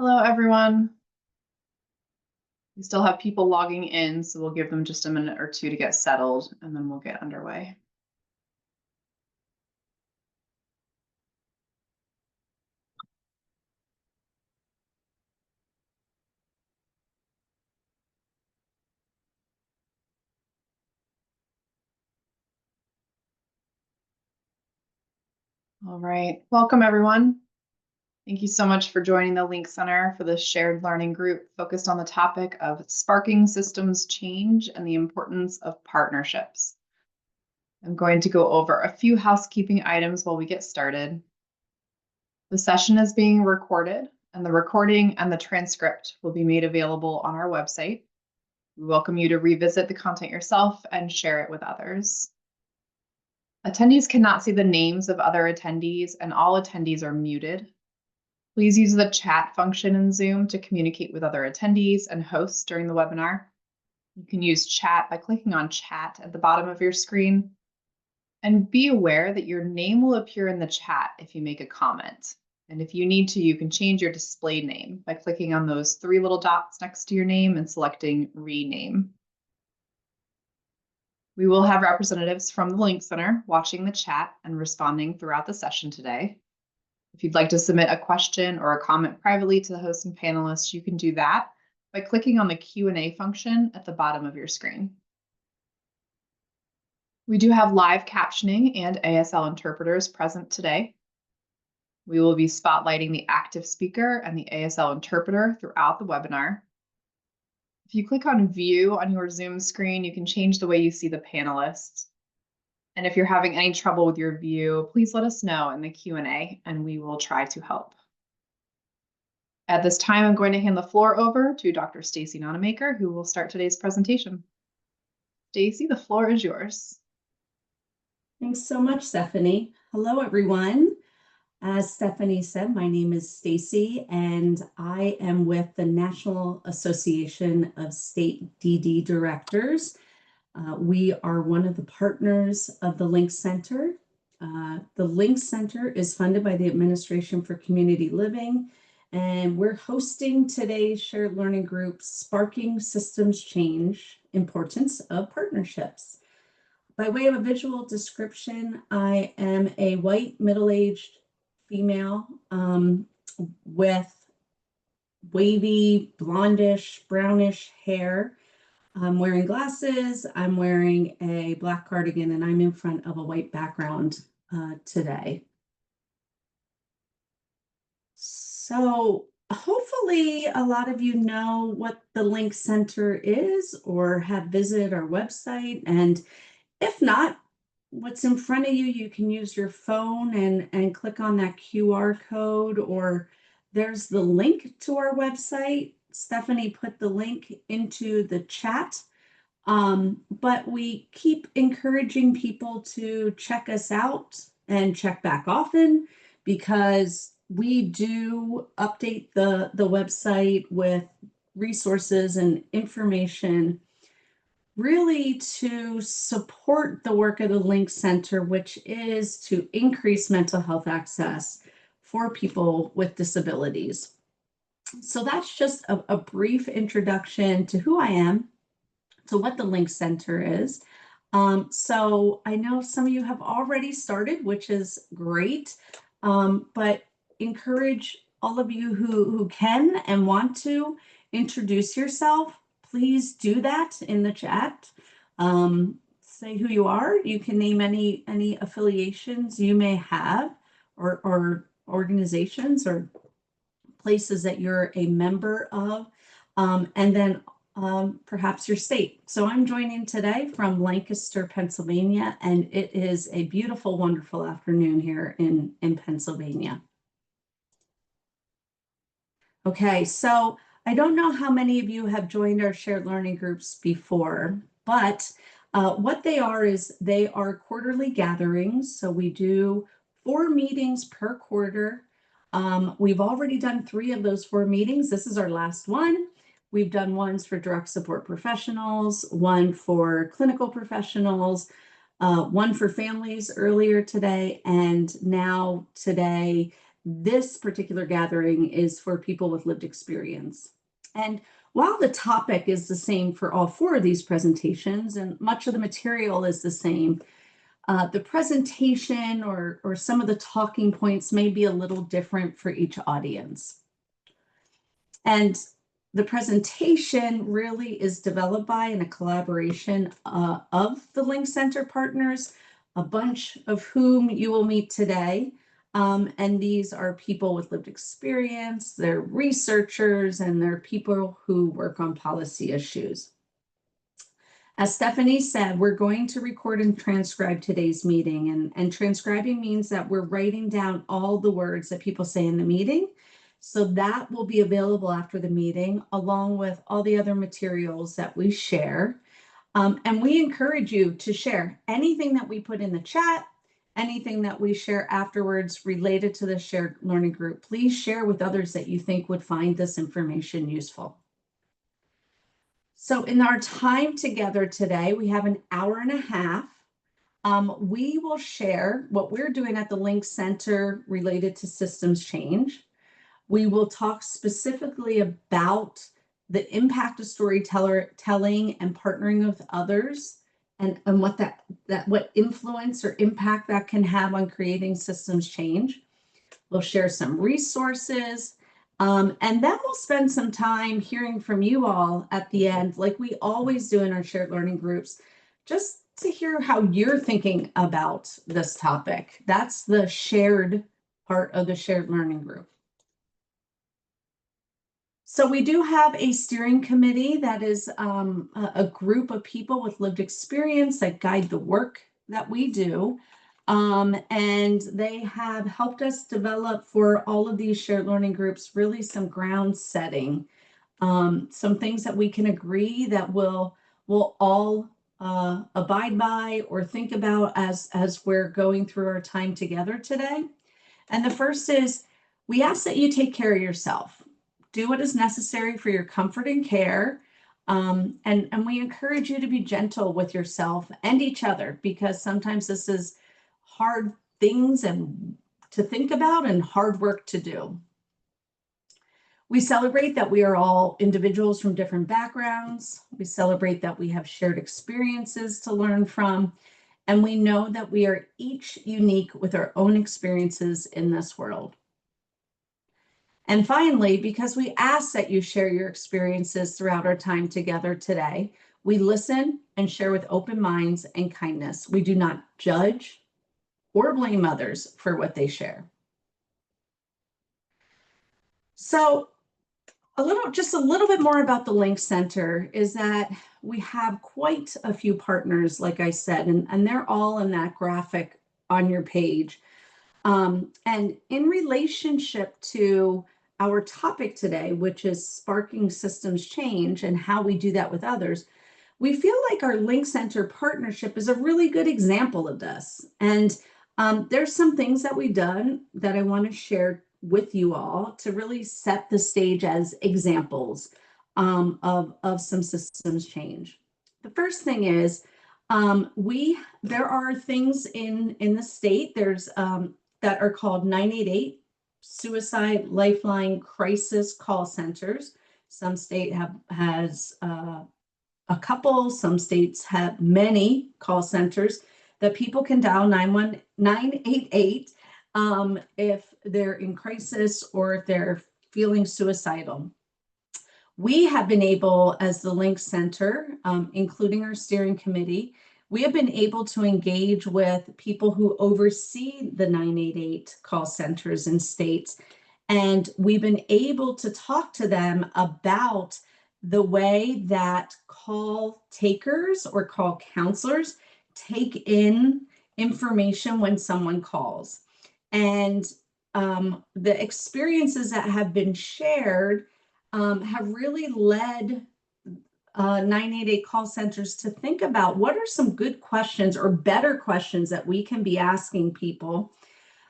Hello, everyone. We still have people logging in, so we'll give them just a minute or two to get settled, and then we'll get underway. All right, welcome, everyone. Thank you so much for joining the Link Center for this shared learning group focused on the topic of sparking systems change and the importance of partnerships. I'm going to go over a few housekeeping items while we get started. The session is being recorded, and the recording and the transcript will be made available on our website. We welcome you to revisit the content yourself and share it with others. Attendees cannot see the names of other attendees, and all attendees are muted. Please use the chat function in Zoom to communicate with other attendees and hosts during the webinar. You can use chat by clicking on chat at the bottom of your screen. And be aware that your name will appear in the chat if you make a comment. And if you need to, you can change your display name by clicking on those three little dots next to your name and selecting Rename. We will have representatives from the Link Center watching the chat and responding throughout the session today. If you'd like to submit a question or a comment privately to the host and panelists, you can do that by clicking on the Q&A function at the bottom of your screen. We do have live captioning and ASL interpreters present today. We will be spotlighting the active speaker and the ASL interpreter throughout the webinar. If you click on View on your Zoom screen, you can change the way you see the panelists. And if you're having any trouble with your view, please let us know in the Q&A and we will try to help. At this time, I'm going to hand the floor over to Dr. Stacy Nonamaker, who will start today's presentation. Stacy, the floor is yours. Thanks so much, Stephanie. Hello, everyone. As Stephanie said, my name is Stacy, and I am with the National Association of State DD Directors. We are one of the partners of the Link Center. The Link Center is funded by the Administration for Community Living, and we're hosting today's shared learning group, Sparking Systems Change, Importance of Partnerships. By way of a visual description, I am a white, middle-aged female with wavy, blondish, brownish hair. I'm wearing glasses, I'm wearing a black cardigan, and I'm in front of a white background today. So hopefully a lot of you know what the Link Center is or have visited our website, and if not, what's in front of you, you can use your phone and click on that QR code, or there's the link to our website. Stephanie put the link into the chat, but we keep encouraging people to check us out and check back often, because we do update the website with resources and information really to support the work of the Link Center, which is to increase mental health access for people with disabilities. So that's just a brief introduction to who I am, to what the Link Center is. So I know some of you have already started, which is great, but encourage all of you who can and want to introduce yourself. Please do that in the chat. Say who you are. You can name any affiliations you may have, or organizations or places that you're a member of, and then perhaps your state. So I'm joining today from Lancaster, Pennsylvania, and it is a beautiful, wonderful afternoon here in Pennsylvania. Okay, so I don't know how many of you have joined our shared learning groups before, but what they are is they are quarterly gatherings. So we do 4 meetings per quarter. We've already done 3 of those 4 meetings. This is our last one. We've done ones for direct support professionals, one for clinical professionals, one for families earlier today, and now today this particular gathering is for people with lived experience. And while the topic is the same for all four of these presentations, and much of the material is the same, the presentation or some of the talking points may be a little different for each audience. And the presentation really is developed by and a collaboration of the Link Center partners, a bunch of whom you will meet today. And these are people with lived experience, they're researchers, and they're people who work on policy issues. As Stephanie said, we're going to record and transcribe today's meeting. And transcribing means that we're writing down all the words that people say in the meeting. So that will be available after the meeting, along with all the other materials that we share. And we encourage you to share anything that we put in the chat, anything that we share afterwards related to the shared learning group. Please share with others that you think would find this information useful. So in our time together today, we have an hour and a half. We will share what we're doing at the Link Center related to systems change. We will talk specifically about the impact of storytelling and partnering with others, and what influence or impact that can have on creating systems change. We'll share some resources, and then we'll spend some time hearing from you all at the end, like we always do in our shared learning groups, just to hear how you're thinking about this topic. That's the shared part of the shared learning group. So we do have a steering committee that is a group of people with lived experience that guide the work that we do. And they have helped us develop for all of these shared learning groups really some ground setting, some things that we can agree that we'll all abide by or think about as we're going through our time together today. And the first is, we ask that you take care of yourself. Do what is necessary for your comfort and care. And we encourage you to be gentle with yourself and each other, because sometimes this is hard things and to think about and hard work to do. We celebrate that we are all individuals from different backgrounds. We celebrate that we have shared experiences to learn from. And we know that we are each unique with our own experiences in this world. And finally, because we ask that you share your experiences throughout our time together today, we listen and share with open minds and kindness. We do not judge or blame others for what they share. So just a little bit more about the Link Center is that we have quite a few partners, like I said, and they're all in that graphic on your page. And in relationship to our topic today, which is sparking systems change and how we do that with others, we feel like our Link Center partnership is a really good example of this. And there's some things that we've done that I want to share with you all to really set the stage as examples of some systems change. The first thing is there are things in the state that are called 988 suicide lifeline crisis call centers. Some state has a couple, some states have many call centers that people can dial 988 if they're in crisis or if they're feeling suicidal. We have been able, as the Link Center, including our steering committee, we have been able to engage with people who oversee the 988 call centers in states. And we've been able to talk to them about the way that call takers or call counselors take in information when someone calls. And the experiences that have been shared have really led 988 call centers to think about what are some good questions or better questions that we can be asking people,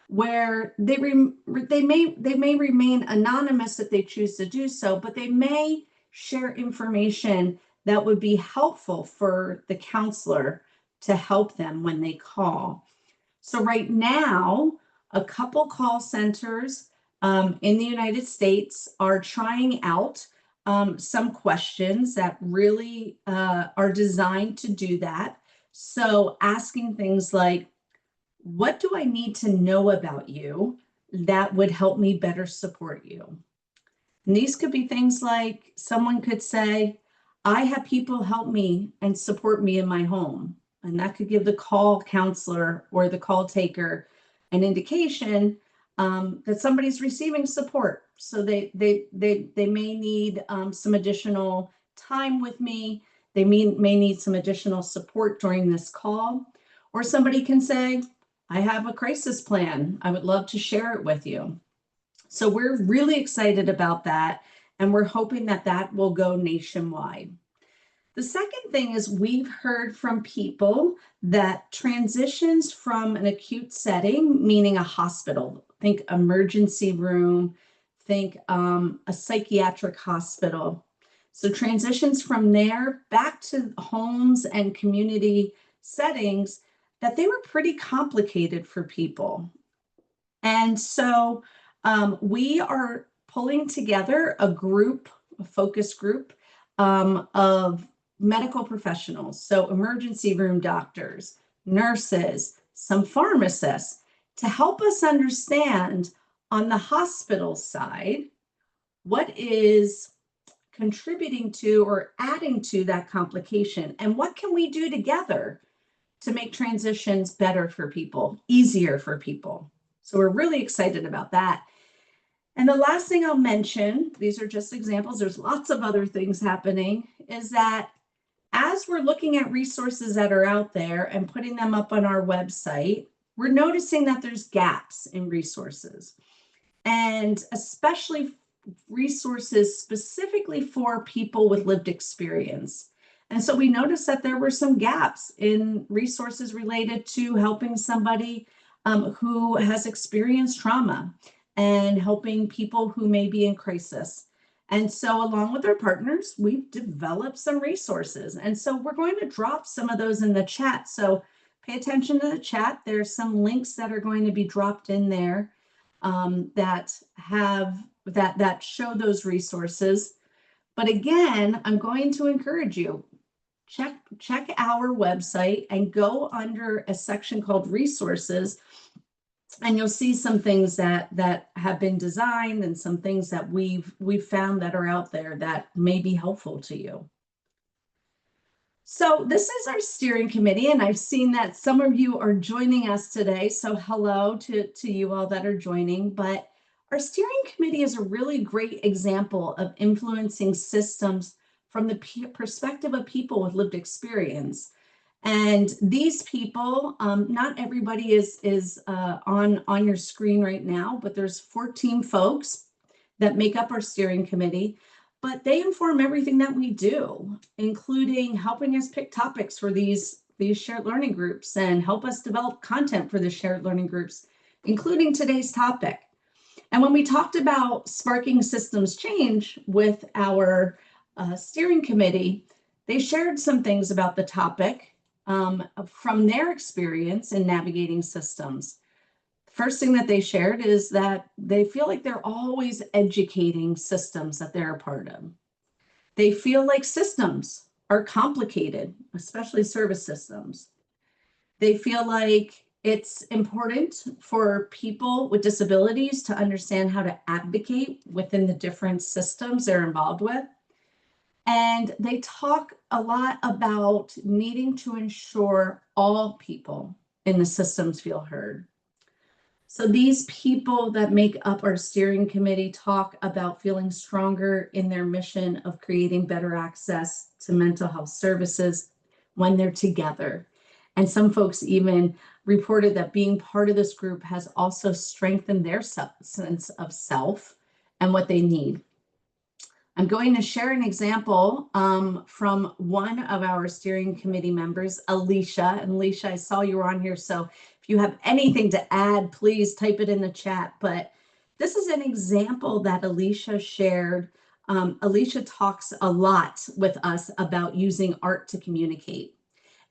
where they may remain anonymous if they choose to do so, but they may share information that would be helpful for the counselor to help them when they call. So right now, a couple call centers in the United States are trying out some questions that really are designed to do that. So asking things like, what do I need to know about you that would help me better support you? And these could be things like someone could say, I have people help me and support me in my home. And that could give the call counselor or the call taker an indication that somebody's receiving support. So they may need some additional time with me. They may need some additional support during this call. Or somebody can say, I have a crisis plan. I would love to share it with you. So we're really excited about that, and we're hoping that that will go nationwide. The second thing is we've heard from people that transitions from an acute setting, meaning a hospital, think emergency room, think a psychiatric hospital. So transitions from there back to homes and community settings, that they were pretty complicated for people. And so we are pulling together a group, a focus group of medical professionals. So emergency room doctors, nurses, some pharmacists, to help us understand on the hospital side, what is contributing to or adding to that complication, and what can we do together to make transitions better for people, easier for people. So we're really excited about that. And the last thing I'll mention, these are just examples, there's lots of other things happening, is that as we're looking at resources that are out there and putting them up on our website, we're noticing that there's gaps in resources, and especially resources specifically for people with lived experience. And so we noticed that there were some gaps in resources related to helping somebody who has experienced trauma and helping people who may be in crisis. And so along with our partners, we've developed some resources. And so we're going to drop some of those in the chat. So pay attention to the chat. There's some links that are going to be dropped in there that show those resources. But again, I'm going to encourage you, check our website and go under a section called resources, and you'll see some things that have been designed and some things that we've found that are out there that may be helpful to you. So this is our steering committee, and I've seen that some of you are joining us today. So hello to you all that are joining. But our steering committee is a really great example of influencing systems from the perspective of people with lived experience. And these people, not everybody is on your screen right now, but there's 14 folks that make up our steering committee. But they inform everything that we do, including helping us pick topics for these shared learning groups and help us develop content for the shared learning groups, including today's topic. And when we talked about sparking systems change with our steering committee, they shared some things about the topic from their experience in navigating systems. First thing that they shared is that they feel like they're always educating systems that they're a part of. They feel like systems are complicated, especially service systems. They feel like it's important for people with disabilities to understand how to advocate within the different systems they're involved with. And they talk a lot about needing to ensure all people in the systems feel heard. So these people that make up our steering committee talk about feeling stronger in their mission of creating better access to mental health services when they're together. And some folks even reported that being part of this group has also strengthened their sense of self and what they need. I'm going to share an example from one of our steering committee members, Alicia. And Alicia, I saw you were on here, so if you have anything to add, please type it in the chat. But this is an example that Alicia shared. Alicia talks a lot with us about using art to communicate.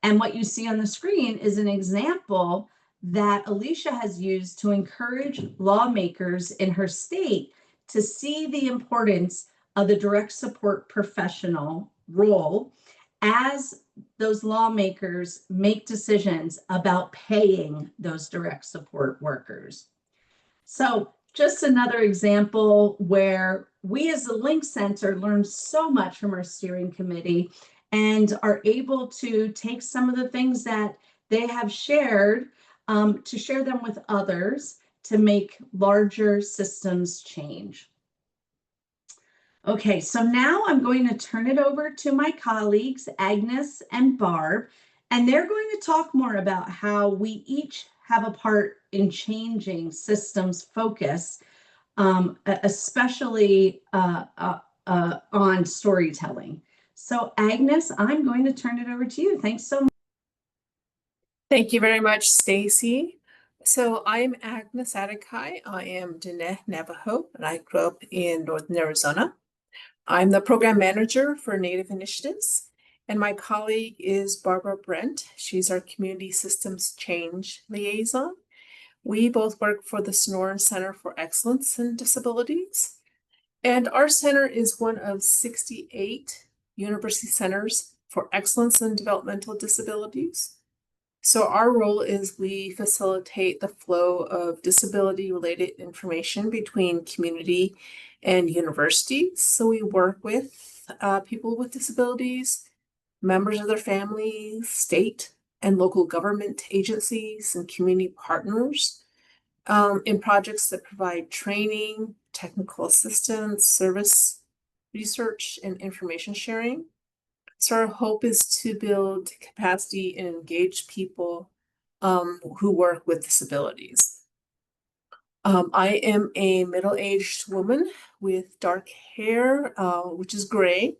And what you see on the screen is an example that Alicia has used to encourage lawmakers in her state to see the importance of the direct support professional role as those lawmakers make decisions about paying those direct support workers. So just another example where we as the Link Center learn so much from our steering committee and are able to take some of the things that they have shared to share them with others to make larger systems change. Okay, so now I'm going to turn it over to my colleagues, Agnes and Barb, and they're going to talk more about how we each have a part in changing systems focus, especially on storytelling. So Agnes, I'm going to turn it over to you. Thanks so much. Thank you very much, Stacy. So I'm Agnes Adakai. I am Diné Navajo, and I grew up in Northern Arizona. I'm the program manager for Native Initiatives, and my colleague is Barbara Brent. She's our Community Systems Change Liaison. We both work for the Sonoran Center for Excellence in Disabilities, and our center is one of 68 university centers for excellence in developmental disabilities. So our role is we facilitate the flow of disability-related information between community and universities. So we work with people with disabilities, members of their families, state and local government agencies, and community partners in projects that provide training, technical assistance, service, research, and information sharing. So our hope is to build capacity and engage people who work with disabilities. I am a middle-aged woman with dark hair, which is graying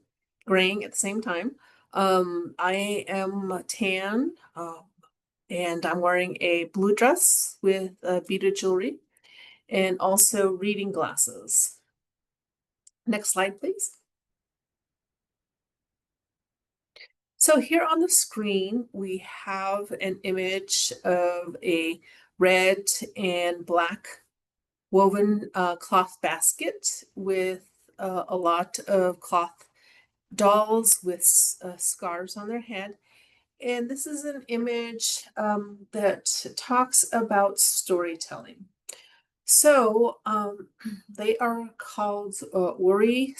at the same time. I am tan, and I'm wearing a blue dress with beaded jewelry and also reading glasses. Next slide, please. So here on the screen, we have an image of a red and black woven cloth basket with a lot of cloth dolls with scarves on their head. And this is an image that talks about storytelling. So they are called worry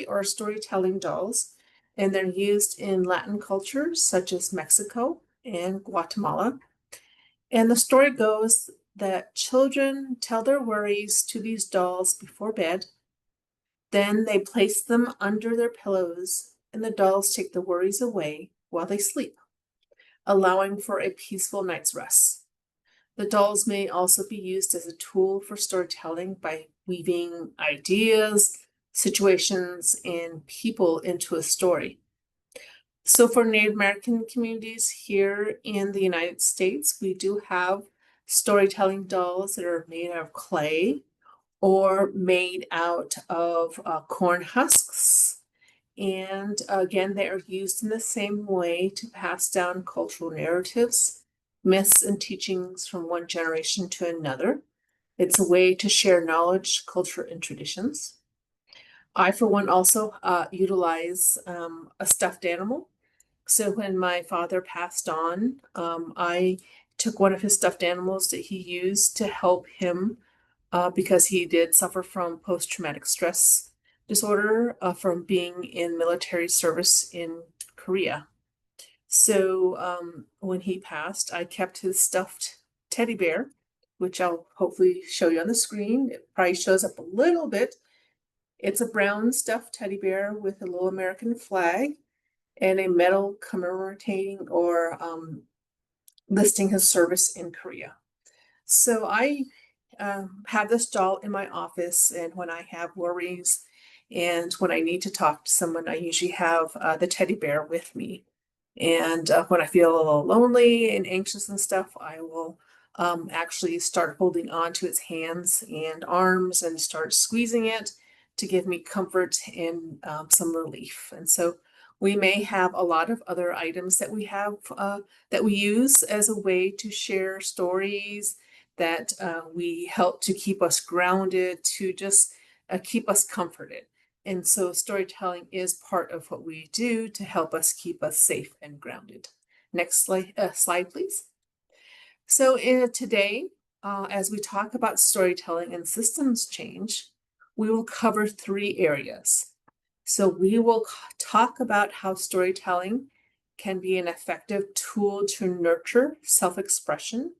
or storytelling dolls, and they're used in Latin cultures such as Mexico and Guatemala. And the story goes that children tell their worries to these dolls before bed. Then they place them under their pillows, and the dolls take the worries away while they sleep, allowing for a peaceful night's rest. The dolls may also be used as a tool for storytelling by weaving ideas, situations, and people into a story. So for Native American communities here in the United States, we do have storytelling dolls that are made out of clay or made out of corn husks. And again, they are used in the same way to pass down cultural narratives, myths, and teachings from one generation to another. It's a way to share knowledge, culture, and traditions. I, for one, also utilize a stuffed animal. So when my father passed on, I took one of his stuffed animals that he used to help him because he did suffer from post-traumatic stress disorder from being in military service in Korea. So when he passed, I kept his stuffed teddy bear, which I'll hopefully show you on the screen. It probably shows up a little bit. It's a brown stuffed teddy bear with a little American flag and a medal commemorating or listing his service in Korea. So I have this doll in my office, and when I have worries and when I need to talk to someone, I usually have the teddy bear with me. And when I feel a little lonely and anxious and stuff, I will actually start holding on to its hands and arms and start squeezing it to give me comfort and some relief. And so We may have a lot of other items that we have that we use as a way to share stories that we help to keep us grounded, to just keep us comforted. And so storytelling is part of what we do to help us keep us safe and grounded. Next slide, please. So today, as we talk about storytelling and systems change, we will cover 3 areas. So we will talk about how storytelling can be an effective tool to nurture self-expression,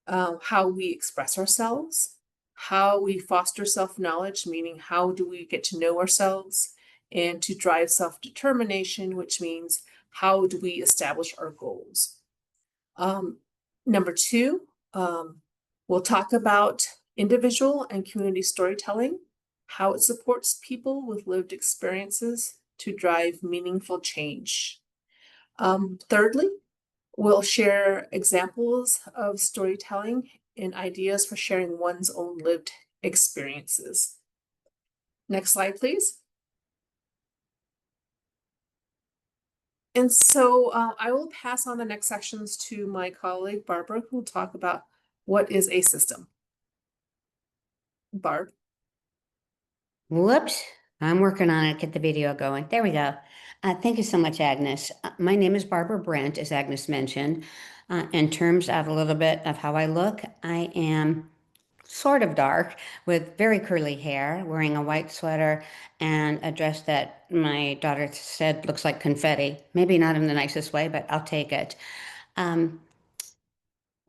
how we express ourselves, how we foster self-knowledge, meaning how do we get to know ourselves, and to drive self-determination, which means how do we establish our goals. Number 2, we'll talk about individual and community storytelling, how it supports people with lived experiences to drive meaningful change. Thirdly, we'll share examples of storytelling and ideas for sharing one's own lived experiences. Next slide, please. And so I will pass on the next sections to my colleague, Barbara, who will talk about what is a system. Barb. Whoops, I'm working on it. Get the video going. There we go. Thank you so much, Agnes. My name is Barbara Brent, as Agnes mentioned. In terms of a little bit of how I look, I am sort of dark with very curly hair, wearing a white sweater and a dress that my daughter said looks like confetti. Maybe not in the nicest way, but I'll take it. One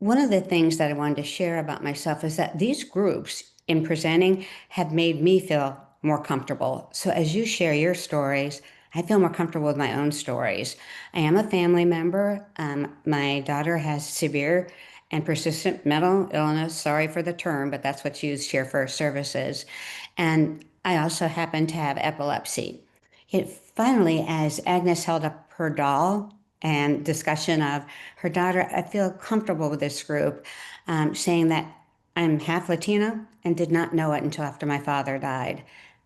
of the things that I wanted to share about myself is that these groups in presenting have made me feel more comfortable. So as you share your stories, I feel more comfortable with my own stories. I am a family member. My daughter has severe and persistent mental illness. Sorry for the term, but that's what's used here for services. And I also happen to have epilepsy. Finally, as Agnes held up her doll and discussion of her daughter, I feel comfortable with this group, saying that I'm half Latino and did not know it until after my father died.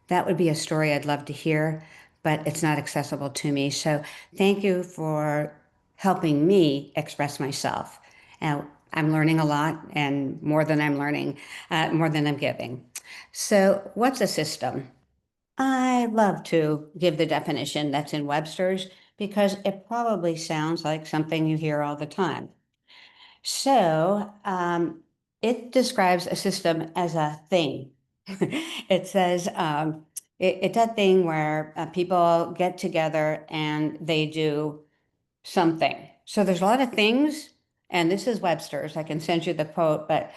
That would be a story I'd love to hear, but it's not accessible to me. So thank you for helping me express myself. I'm learning a lot, and more than I'm learning, more than I'm giving. So what's a system? I love to give the definition that's in Webster's because it probably sounds like something you hear all the time. So it describes a system as a thing. It says it's a thing where people get together and they do something. So there's a lot of things, and this is Webster's. I can send you the quote, but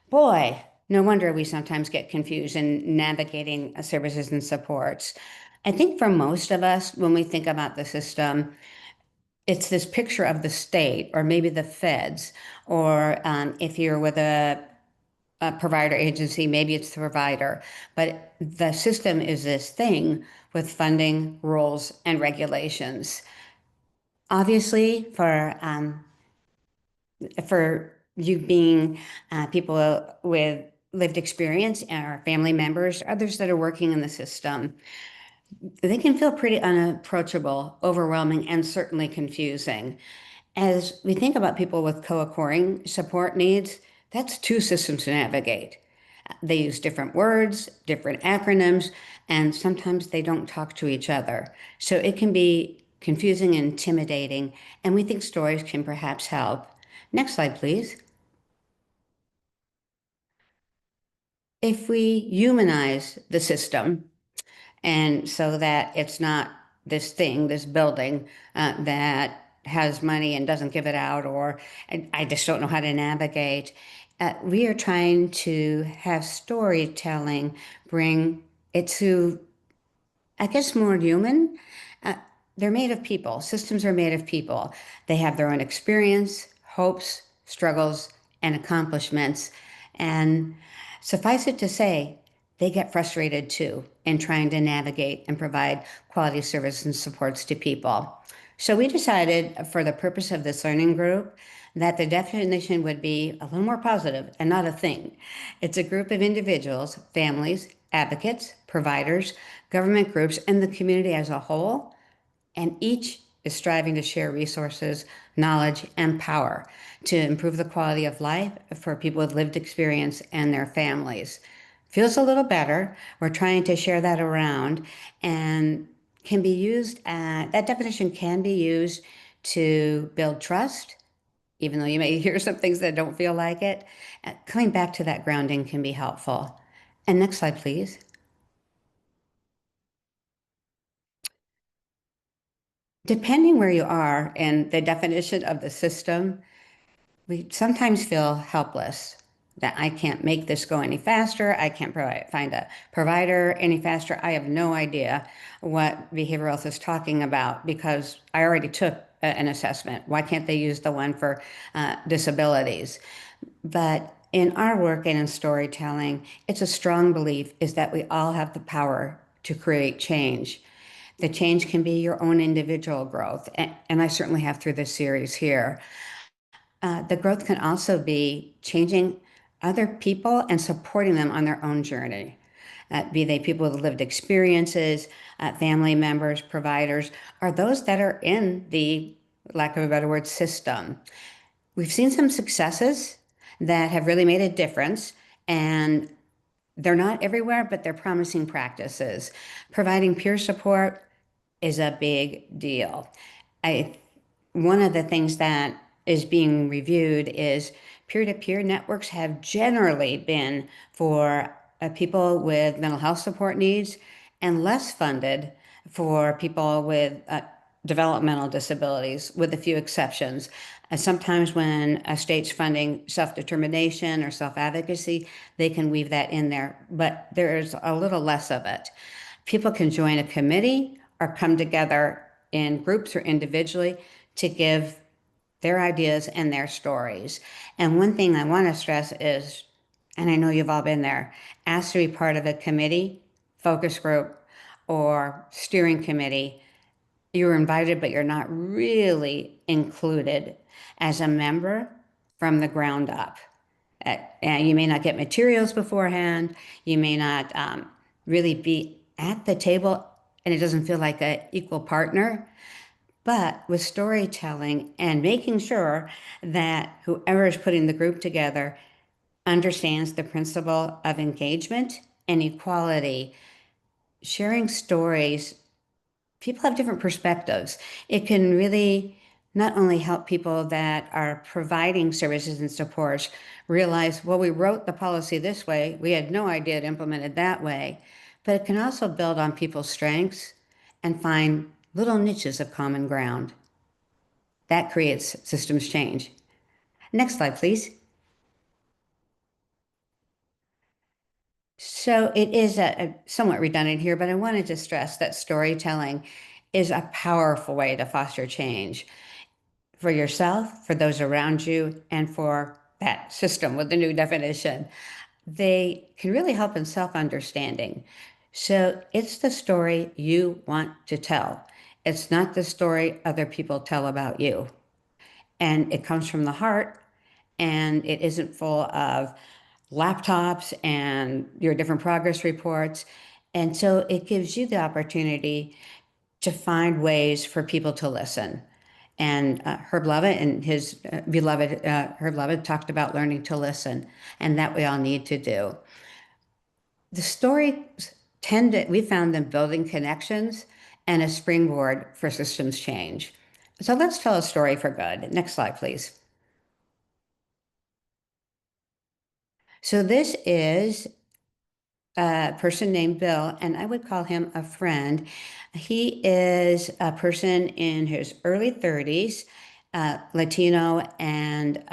boy, no wonder we sometimes get confused in navigating services and supports. I think for most of us, when we think about the system, it's this picture of the state or maybe the feds, or if you're with a provider agency, maybe it's the provider. But the system is this thing with funding, rules, and regulations. Obviously, for you being people with lived experience and our family members, others that are working in the system, they can feel pretty unapproachable, overwhelming, and certainly confusing. As we think about people with co-occurring support needs, that's 2 systems to navigate. They use different words, different acronyms, and sometimes they don't talk to each other. So it can be confusing and intimidating, and we think stories can perhaps help. Next slide, please. If we humanize the system, and so that it's not this thing, this building that has money and doesn't give it out, or I just don't know how to navigate. We are trying to have storytelling bring it to, I guess, more human. Uh, they're made of people. Systems are made of people. They have their own experience, hopes, struggles, and accomplishments. And suffice it to say, they get frustrated too in trying to navigate and provide quality service and supports to people. So we decided, for the purpose of this learning group, that the definition would be a little more positive and not a thing. It's a group of individuals, families, advocates, providers, government groups, and the community as a whole and each is striving to share resources, knowledge, and power to improve the quality of life for people with lived experience and their families. Feels a little better. We're trying to share that around and can be used, that definition can be used to build trust, even though you may hear some things that don't feel like it. Coming back to that grounding can be helpful. And next slide, please. Depending where you are in the definition of the system, we sometimes feel helpless that I can't make this go any faster. I can't find a provider any faster. I have no idea what behavioral health is talking about because I already took an assessment. Why can't they use the one for disabilities? But in our work and in storytelling, it's a strong belief is that we all have the power to create change. The change can be your own individual growth, and I certainly have through this series here. The growth can also be changing other people and supporting them on their own journey, be they people with lived experiences, family members, providers, or those that are in the, lack of a better word, system. We've seen some successes that have really made a difference, and they're not everywhere, but they're promising practices. Providing peer support is a big deal. One of the things that is being reviewed is peer-to-peer networks have generally been for people with mental health support needs and less funded for people with developmental disabilities, with a few exceptions. Sometimes when a state's funding self-determination or self-advocacy, they can weave that in there, but there's a little less of it. People can join a committee or come together in groups or individually to give their ideas and their stories. And one thing I want to stress is, and I know you've all been there, ask to be part of a committee, focus group, or steering committee. You're invited, but you're not really included as a member from the ground up. And you may not get materials beforehand. You may not really be at the table, and it doesn't feel like an equal partner. But with storytelling and making sure that whoever is putting the group together understands the principle of engagement and equality, sharing stories, people have different perspectives. It can really not only help people that are providing services and supports realize, well, we wrote the policy this way, we had no idea it implemented that way, but it can also build on people's strengths and find little niches of common ground. That creates systems change. Next slide, please. So it is a somewhat redundant here, but I wanted to stress that storytelling is a powerful way to foster change for yourself, for those around you, and for that system with the new definition. They can really help in self-understanding. So it's the story you want to tell. It's not the story other people tell about you. And it comes from the heart, and it isn't full of laptops and your different progress reports. And so it gives you the opportunity to find ways for people to listen. And Herb Lovett and his beloved Herb Lovett talked about learning to listen, and that we all need to do. The stories we found them building connections and a springboard for systems change. So let's tell a story for good. Next slide, please. So this is a person named Bill, and I would call him a friend. He is a person in his early 30s, Latino, and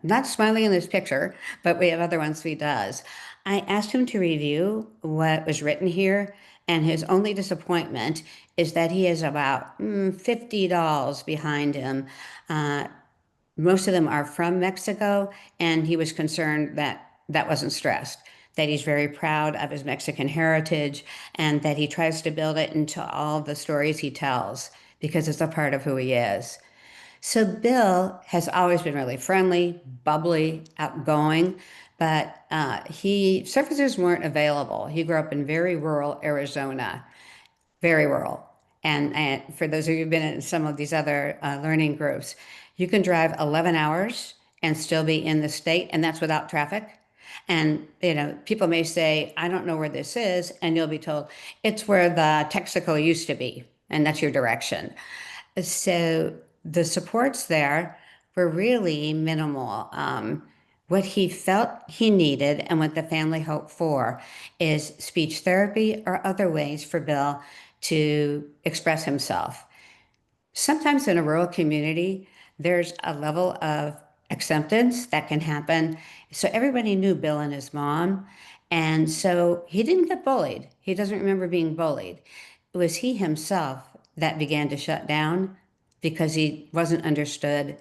not smiling in this picture, but we have other ones he does. I asked him to review what was written here, and his only disappointment is that he has about 50 dolls behind him. Most of them are from Mexico, and he was concerned that that wasn't stressed, that he's very proud of his Mexican heritage, and that he tries to build it into all the stories he tells because it's a part of who he is. So Bill has always been really friendly, bubbly, outgoing, but services weren't available. He grew up in very rural Arizona, very rural. And for those of you who've been in some of these other learning groups, you can drive 11 hours and still be in the state, and that's without traffic. And, people may say, I don't know where this is. And you'll be told, it's where the Texaco used to be. And that's your direction. So the supports there were really minimal. What he felt he needed and what the family hoped for is speech therapy or other ways for Bill to express himself. Sometimes in a rural community, there's a level of acceptance that can happen. So everybody knew Bill and his mom. And so he didn't get bullied. He doesn't remember being bullied. It was he himself that began to shut down because he wasn't understood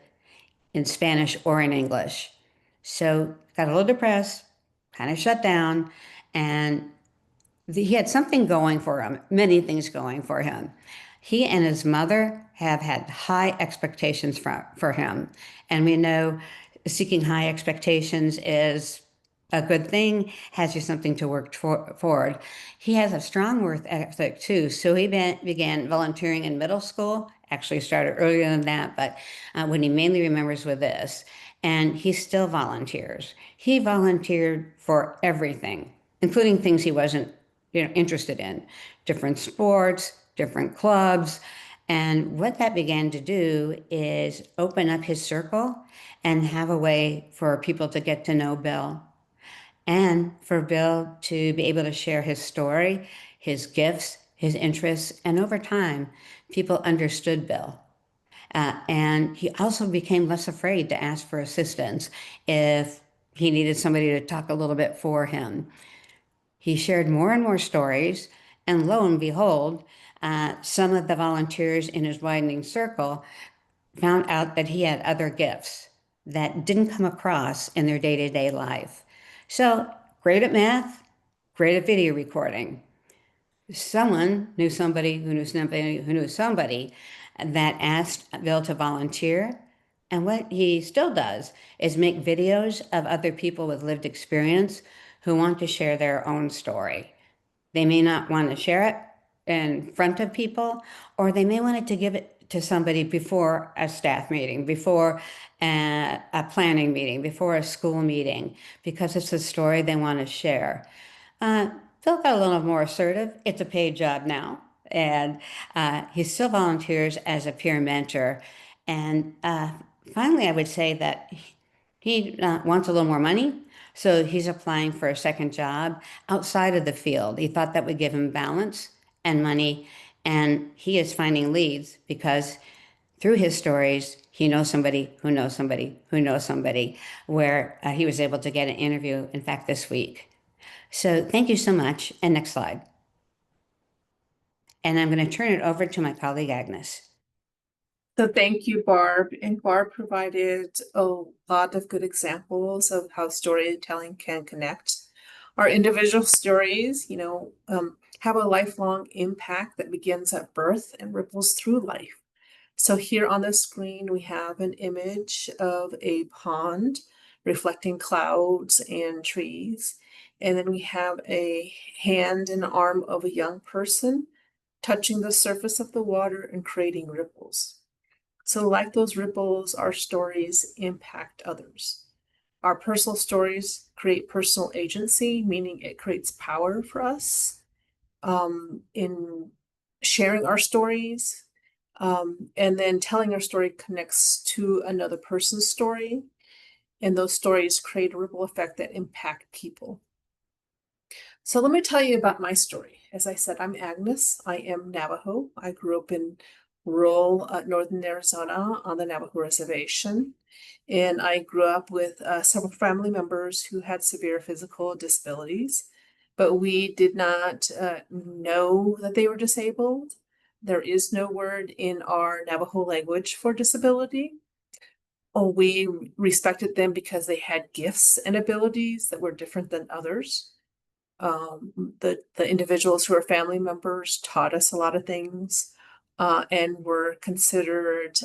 in Spanish or in English. So got a little depressed, kind of shut down, and he had something going for him, many things going for him. He and his mother have had high expectations for him. And we know seeking high expectations is a good thing, has you something to work forward. He has a strong work ethic too. So he began volunteering in middle school, actually started earlier than that, but when he mainly remembers with this. And he still volunteers. He volunteered for everything, including things he wasn't interested in, different sports, different clubs. And what that began to do is open up his circle and have a way for people to get to know Bill and for Bill to be able to share his story, his gifts, his interests. And over time, people understood Bill. And he also became less afraid to ask for assistance if he needed somebody to talk a little bit for him. He shared more and more stories, and lo and behold, some of the volunteers in his widening circle found out that he had other gifts that didn't come across in their day-to-day life. So, great at math, great at video recording. Someone knew somebody who knew somebody who knew somebody that asked Bill to volunteer. And what he still does is make videos of other people with lived experience who want to share their own story. They may not want to share it in front of people, or they may want to give it to somebody before a staff meeting, before a planning meeting, before a school meeting, because it's a story they want to share. Phil got a little more assertive. It's a paid job now. And he still volunteers as a peer mentor. And finally, I would say that he wants a little more money. So he's applying for a second job outside of the field. He thought that would give him balance and money. And he is finding leads because through his stories, he knows somebody who knows somebody who knows somebody, where he was able to get an interview, in fact, this week. So thank you so much. And next slide. And I'm going to turn it over to my colleague, Agnes. So thank you, Barb. And Barb provided a lot of good examples of how storytelling can connect. Our individual stories, have a lifelong impact that begins at birth and ripples through life. So here on the screen, we have an image of a pond reflecting clouds and trees. And then we have a hand and arm of a young person touching the surface of the water and creating ripples. So like those ripples, our stories impact others. Our personal stories create personal agency, meaning it creates power for us in sharing our stories. And then telling our story connects to another person's story. And those stories create a ripple effect that impact people. So let me tell you about my story. As I said, I'm Agnes. I am Navajo. I grew up in rural northern Arizona on the Navajo reservation. And I grew up with several family members who had severe physical disabilities, but we did not know that they were disabled. There is no word in our Navajo language for disability. We respected them because they had gifts and abilities that were different than others. The individuals who are family members taught us a lot of things and were considered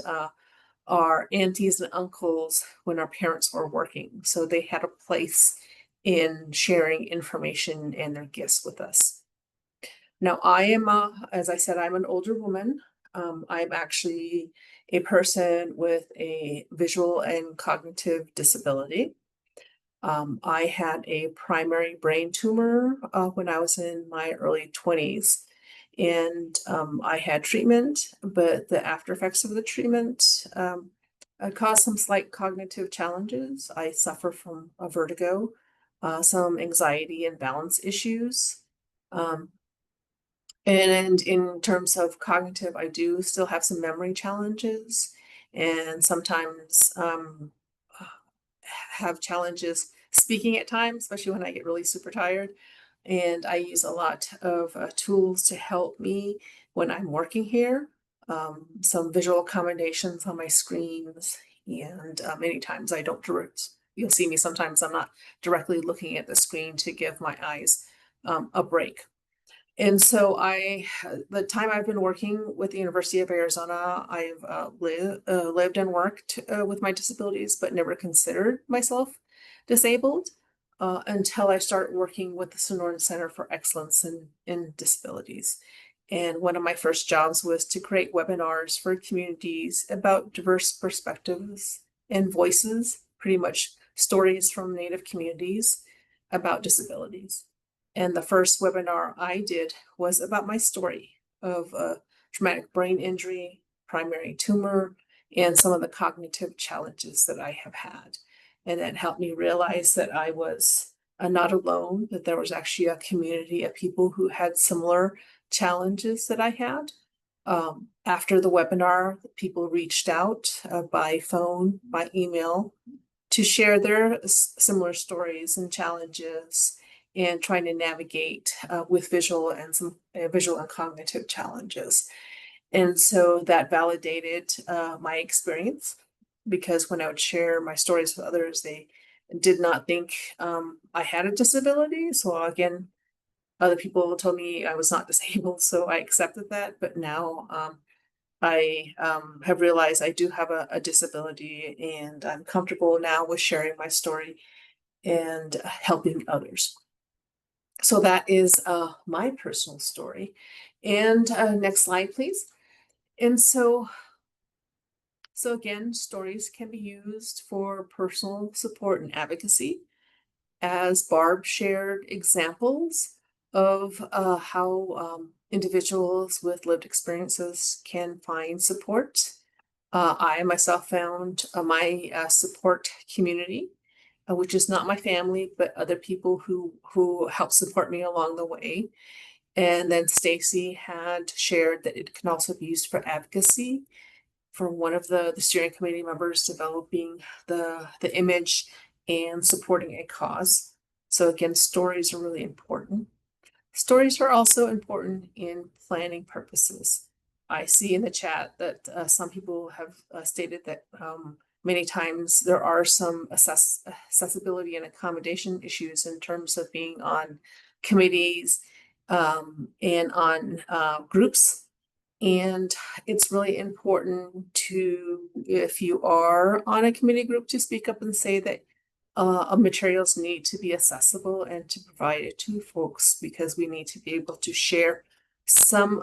our aunties and uncles when our parents were working. So they had a place in sharing information and their gifts with us. Now, as I said, I'm an older woman. I'm actually a person with a visual and cognitive disability. I had a primary brain tumor when I was in my early 20s. And I had treatment, but the after effects of the treatment caused some slight cognitive challenges. I suffer from a vertigo, some anxiety and balance issues. And in terms of cognitive, I do still have some memory challenges and sometimes have challenges speaking at times, especially when I get really super tired. And I use a lot of tools to help me when I'm working here. Some visual accommodations on my screens, and many times I don't direct. You'll see me sometimes I'm not directly looking at the screen to give my eyes a break. And so the time I've been working with the University of Arizona, I've lived and worked with my disabilities, but never considered myself disabled until I started working with the Sonoran Center for Excellence in Disabilities. And one of my first jobs was to create webinars for communities about diverse perspectives and voices, pretty much stories from Native communities about disabilities. And the first webinar I did was about my story of a traumatic brain injury, primary tumor, and some of the cognitive challenges that I have had. And that helped me realize that I was not alone, that there was actually a community of people who had similar challenges that I had. After the webinar, people reached out by phone, by email, to share their similar stories and challenges and trying to navigate with visual and some visual and cognitive challenges. And so that validated my experience, because when I would share my stories with others, they did not think I had a disability. So again, other people told me I was not disabled, so I accepted that. But now I have realized I do have a disability, and I'm comfortable now with sharing my story and helping others. So that is my personal story. And next slide, please. And so again, stories can be used for personal support and advocacy, as Barb shared examples of how individuals with lived experiences can find support. I myself found my support community, which is not my family, but other people who help support me along the way. And then Stacy had shared that it can also be used for advocacy, for one of the steering committee members developing the image and supporting a cause. So again, stories are really important. Stories are also important in planning purposes. I see in the chat that some people have stated that many times there are some accessibility and accommodation issues in terms of being on committees and on groups. And it's really important to, if you are on a committee group, to speak up and say that materials need to be accessible and to provide it to folks, because we need to be able to share some,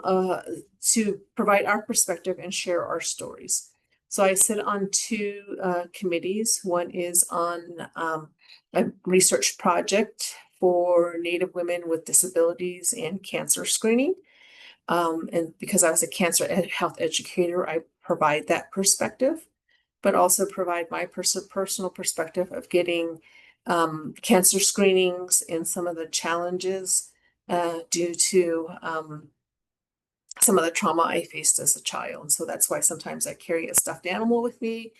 to provide our perspective and share our stories. So I sit on two committees. One is on a research project for Native women with disabilities and cancer screening. And because I was a cancer health educator, I provide that perspective, but also provide my personal perspective of getting cancer screenings and some of the challenges due to some of the trauma I faced as a child. So that's why sometimes I carry a stuffed animal with me,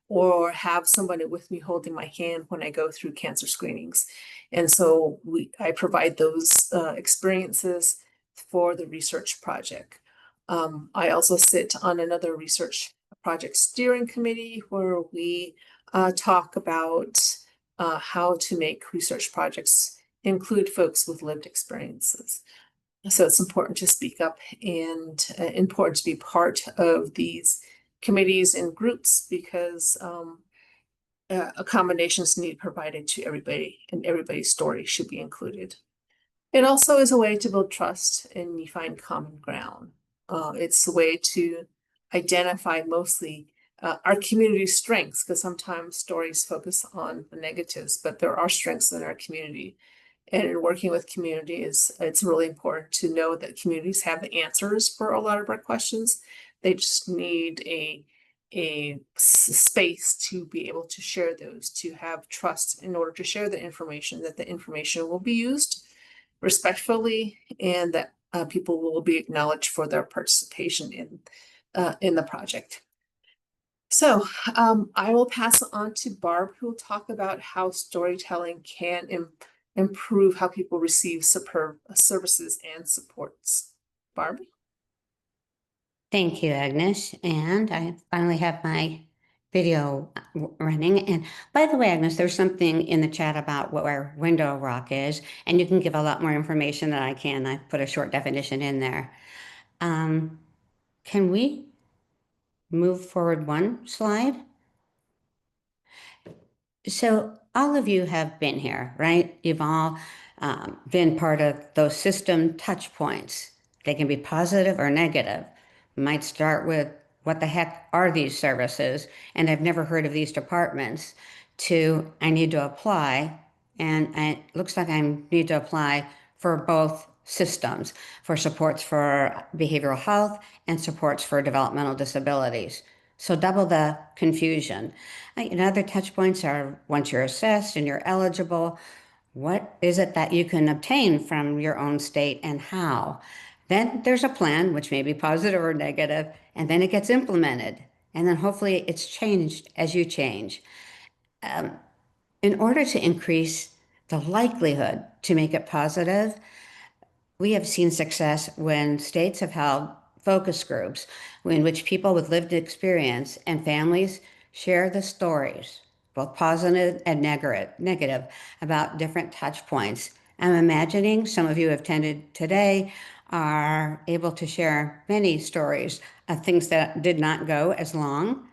or have somebody with me holding my hand when I go through cancer screenings. And so I provide those experiences for the research project. I also sit on another research project steering committee where we talk about how to make research projects include folks with lived experiences. So it's important to speak up and important to be part of these committees and groups, because accommodations need provided to everybody, and everybody's story should be included. It also is a way to build trust and you find common ground. It's a way to identify mostly our community strengths, because sometimes stories focus on the negatives, but there are strengths in our community. And in working with communities, it's really important to know that communities have the answers for a lot of our questions. They just need a space to be able to share those, to have trust in order to share the information, that the information will be used respectfully, and that people will be acknowledged for their participation in the project. So I will pass on to Barb, who will talk about how storytelling can improve how people receive superb services and supports. Barb? Thank you, Agnes. And I finally have my video running. And by the way, Agnes, there's something in the chat about what our window rock is, and you can give a lot more information than I can. I put a short definition in there. Can we move forward one slide? So all of you have been here, right? You've all been part of those system touch points. They can be positive or negative. Might start with, what the heck are these services? And I've never heard of these departments, to, I need to apply. And it looks like I need to apply for both systems, for supports for behavioral health and supports for developmental disabilities. So double the confusion. Other touch points are, once you're assessed and you're eligible, what is it that you can obtain from your own state and how? Then there's a plan, which may be positive or negative, and then it gets implemented. And then hopefully it's changed as you change. In order to increase the likelihood to make it positive, we have seen success when states have held focus groups in which people with lived experience and families share the stories, both positive and negative, about different touch points. I'm imagining some of you have attended today are able to share many stories of things that did not go as long,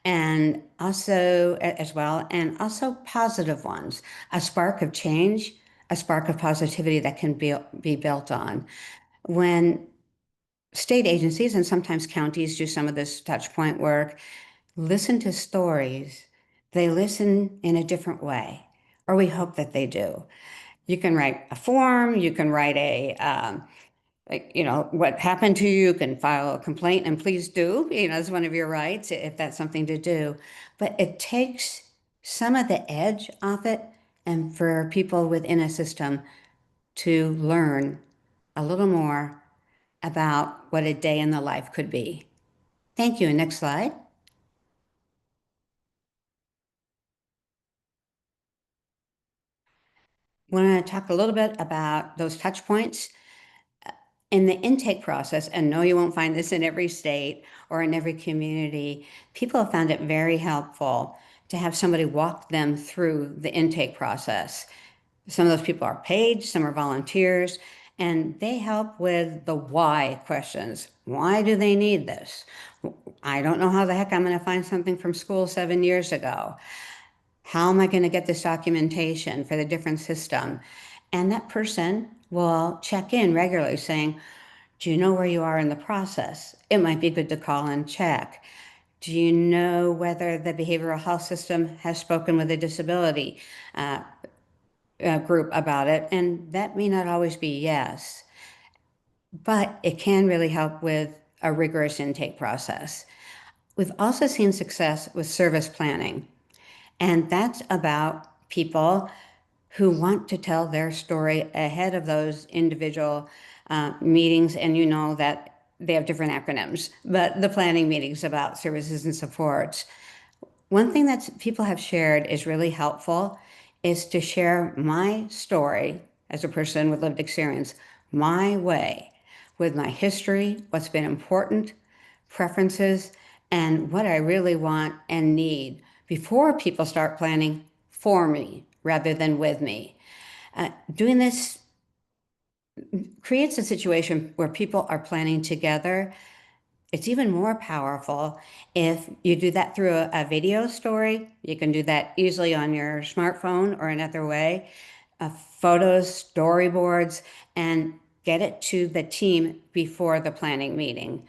and also as well, and also positive ones, a spark of change, a spark of positivity that can be built on. When state agencies and sometimes counties do some of this touch point work, listen to stories, they listen in a different way, or we hope that they do. You can write a form, you can write what happened to you, can file a complaint, and please do, as one of your rights, if that's something to do. But it takes some of the edge off it, and for people within a system to learn a little more about what a day in the life could be. Thank you. Next slide. I want to talk a little bit about those touch points in the intake process. And no, you won't find this in every state or in every community. People have found it very helpful to have somebody walk them through the intake process. Some of those people are paid, some are volunteers, and they help with the why questions. Why do they need this? I don't know how the heck I'm going to find something from school 7 years ago. How am I going to get this documentation for the different system? And that person will check in regularly saying, do you know where you are in the process? It might be good to call and check. Do you know whether the behavioral health system has spoken with a disability group about it? And that may not always be yes, but it can really help with a rigorous intake process. We've also seen success with service planning, and that's about people who want to tell their story ahead of those individual meetings. And you know that they have different acronyms, but the planning meetings about services and supports. One thing that people have shared is really helpful is to share my story as a person with lived experience, my way, with my history, what's been important, preferences, and what I really want and need before people start planning for me rather than with me. Doing this creates a situation where people are planning together. It's even more powerful if you do that through a video story. You can do that easily on your smartphone or another way. photos, storyboards, and get it to the team before the planning meeting.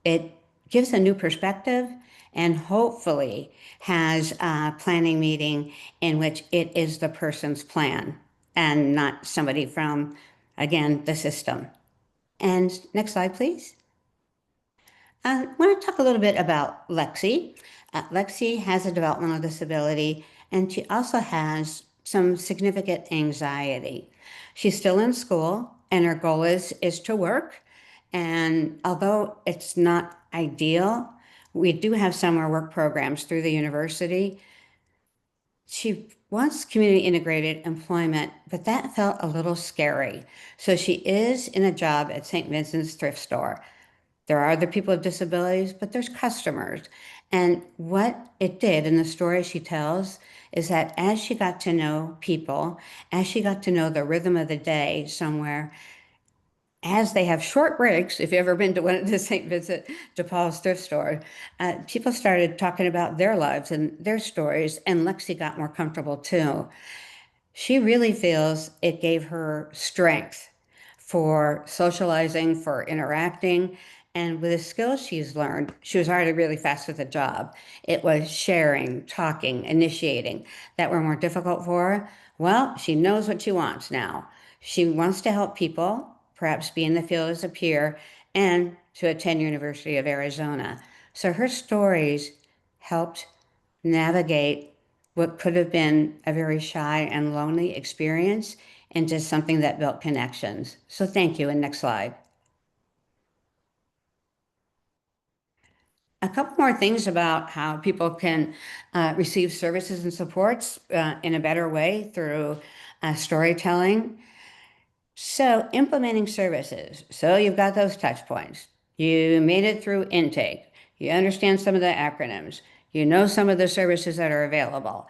It gives a new perspective and hopefully has a planning meeting in which it is the person's plan and not somebody from, again, the system. And next slide, please. I want to talk a little bit about Lexi. Lexi has a developmental disability, and she also has some significant anxiety. She's still in school, and her goal is to work. And although it's not ideal, we do have summer work programs through the university. She wants community integrated employment, but that felt a little scary. So she is in a job at St. Vincent's thrift store. There are other people with disabilities, but there's customers. And what it did in the story she tells is that as she got to know people, as she got to know the rhythm of the day somewhere, as they have short breaks, if you've ever been to one of the St. Vincent de Paul's thrift store, people started talking about their lives and their stories, and Lexi got more comfortable too. She really feels it gave her strength for socializing, for interacting, and with the skills she's learned, she was already really fast at the job. It was sharing, talking, initiating that were more difficult for her. Well, she knows what she wants now. She wants to help people, perhaps be in the field as a peer, and to attend University of Arizona. So her stories helped navigate what could have been a very shy and lonely experience into something that built connections. So thank you. And next slide. A couple more things about how people can receive services and supports in a better way through storytelling. So implementing services. So you've got those touch points. You made it through intake. You understand some of the acronyms. You know some of the services that are available.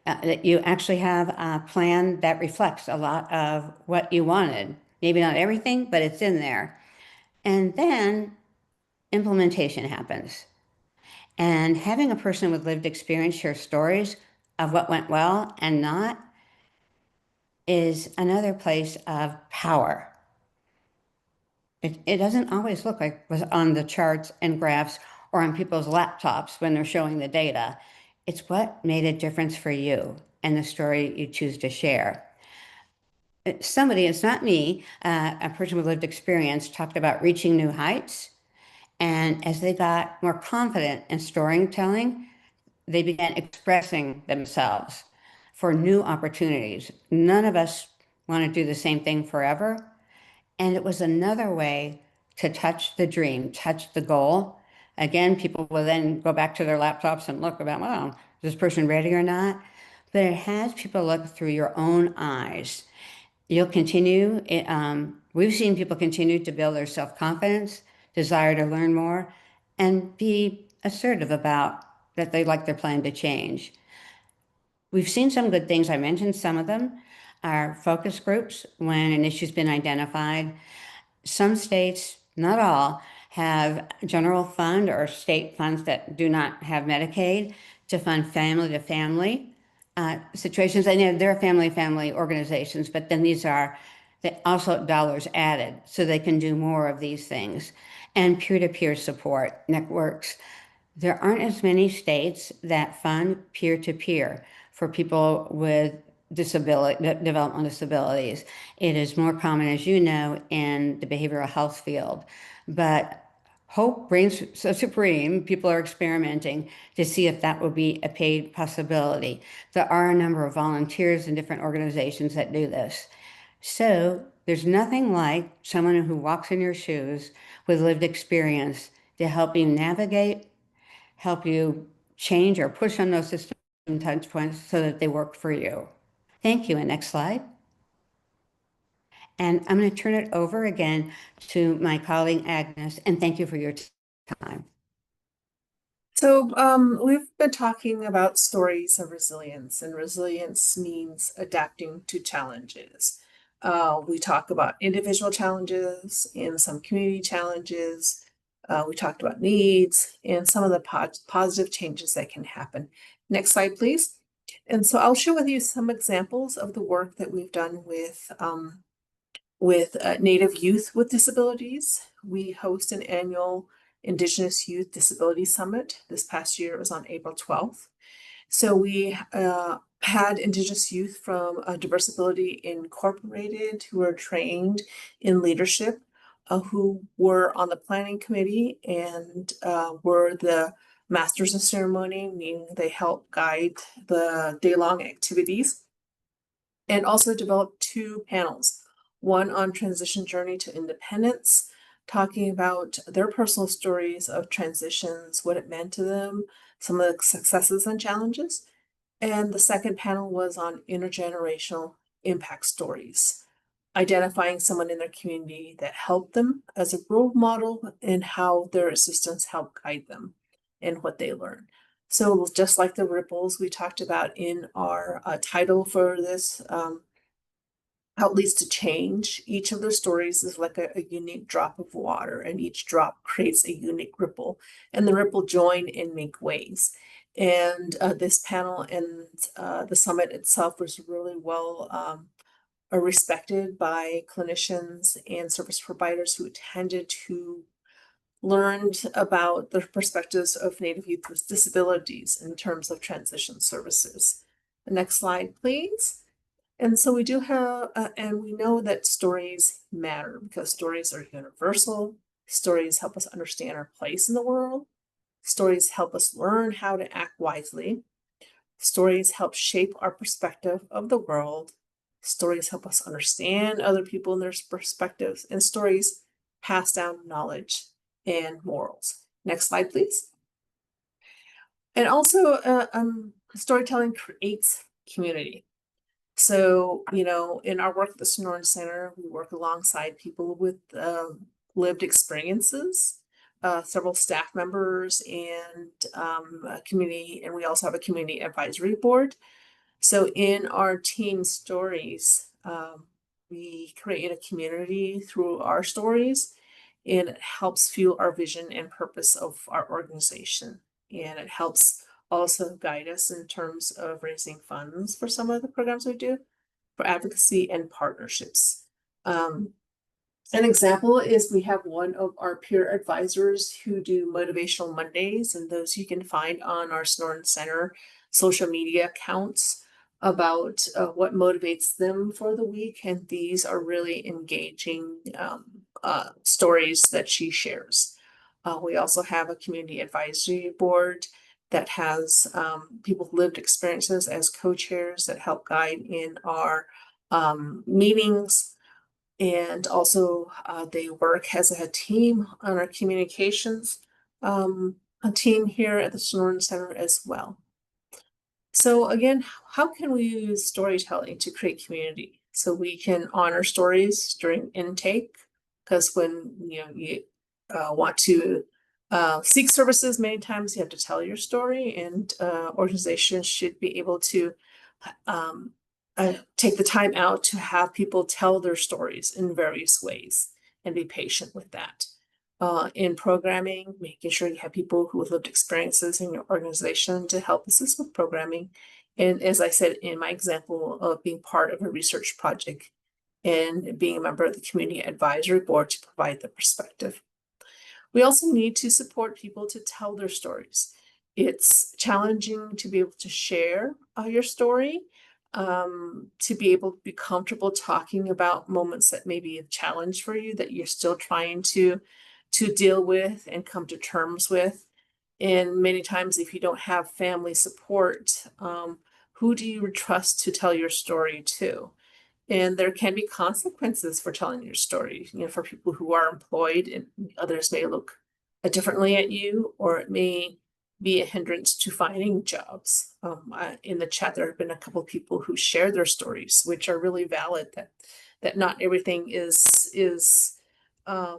That you actually have a plan that reflects a lot of what you wanted. Maybe not everything, but it's in there. And then implementation happens. And having a person with lived experience share stories of what went well and not is another place of power. It doesn't always look like it was on the charts and graphs or on people's laptops when they're showing the data. It's what made a difference for you and the story you choose to share. Somebody, it's not me, a person with lived experience talked about reaching new heights. And as they got more confident in storytelling, they began expressing themselves for new opportunities. None of us want to do the same thing forever. And it was another way to touch the dream, touch the goal. Again, people will then go back to their laptops and look about, well, is this person ready or not? But it has people look through your own eyes. You'll continue, we've seen people continue to build their self-confidence, desire to learn more, and be assertive about that they like their plan to change. We've seen some good things. I mentioned some of them. Our focus groups, when an issue's been identified. Some states, not all, have general fund or state funds that do not have Medicaid to fund family-to-family situations. I know there are family organizations, but then these are also dollars added so they can do more of these things. And peer-to-peer support networks. There aren't as many states that fund peer-to-peer for people with developmental disabilities. It is more common, as you know, in the behavioral health field. But hope reigns so supreme. People are experimenting to see if that will be a paid possibility. There are a number of volunteers in different organizations that do this. So there's nothing like someone who walks in your shoes with lived experience to help you navigate, help you change or push on those system touch points so that they work for you. Thank you. And next slide. And I'm going to turn it over again to my colleague Agnes, and thank you for your time. So we've been talking about stories of resilience, and resilience means adapting to challenges. We talk about individual challenges and some community challenges. We talked about needs and some of the positive changes that can happen. Next slide, please. And so I'll share with you some examples of the work that we've done with Native youth with disabilities. We host an annual Indigenous Youth Disability Summit. This past year it was on April 12th. So we had Indigenous youth from Disability Incorporated who are trained in leadership, who were on the planning committee and were the masters of ceremony, meaning they help guide the day-long activities, and also developed 2 panels, one on transition journey to independence, talking about their personal stories of transitions, what it meant to them, some of the successes and challenges. And the second panel was on intergenerational impact stories, identifying someone in their community that helped them as a role model and how their assistants help guide them and what they learn. So just like the ripples we talked about in our title for this, how it leads to change. Each of their stories is like a unique drop of water, and each drop creates a unique ripple, and the ripple join and make waves. And this panel and the summit itself was really well respected by clinicians and service providers who attended, who learned about the perspectives of Native youth with disabilities in terms of transition services. The next slide, please. And so we do have, and we know that stories matter because stories are universal. Stories help us understand our place in the world. Stories help us learn how to act wisely. Stories help shape our perspective of the world. Stories help us understand other people and their perspectives, and stories pass down knowledge and morals. Next slide, please. And also, storytelling creates community. So, you know, in our work at the Sonoran Center, we work alongside people with lived experiences, several staff members and a community, and we also have a community advisory board. So in our team stories, we create a community through our stories, and it helps fuel our vision and purpose of our organization. And it helps also guide us in terms of raising funds for some of the programs we do for advocacy and partnerships. An example is we have one of our peer advisors who do Motivational Mondays, and those you can find on our Sonoran Center social media accounts about what motivates them for the week. And these are really engaging stories that she shares. We also have a community advisory board that has people with lived experiences as co-chairs that help guide in our meetings. And also they work as a team on our communications, a team here at the Sonoran Center as well. So again, how can we use storytelling to create community? So we can honor stories during intake, because when you want to seek services, many times you have to tell your story, and organizations should be able to take the time out to have people tell their stories in various ways and be patient with that. In programming, making sure you have people who have lived experiences in your organization to help assist with programming. And as I said in my example of being part of a research project and being a member of the community advisory board to provide the perspective. We also need to support people to tell their stories. It's challenging to be able to share your story, to be able to be comfortable talking about moments that may be a challenge for you, that you're still trying to deal with and come to terms with. And many times, if you don't have family support, who do you trust to tell your story to? And there can be consequences for telling your story, for people who are employed, and others may look differently at you, or it may be a hindrance to finding jobs. In the chat, there have been a couple of people who share their stories, which are really valid, that not everything is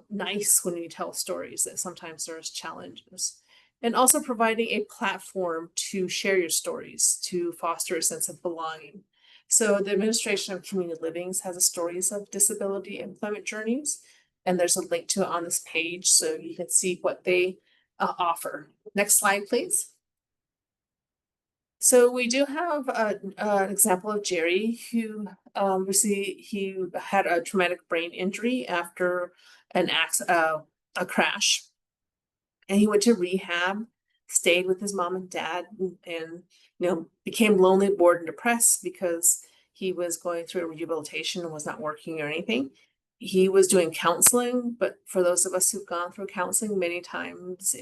nice when you tell stories, that sometimes there's challenges. And also providing a platform to share your stories, to foster a sense of belonging. So the Administration of Community Livings has a stories of disability employment journeys, and there's a link to it on this page so you can see what they offer. Next slide, please. So we do have an example of Jerry who he had a traumatic brain injury after a crash, and he went to rehab, stayed with his mom and dad, and became lonely, bored, and depressed because he was going through a rehabilitation and was not working or anything. He was doing counseling, but for those of us who've gone through counseling, many times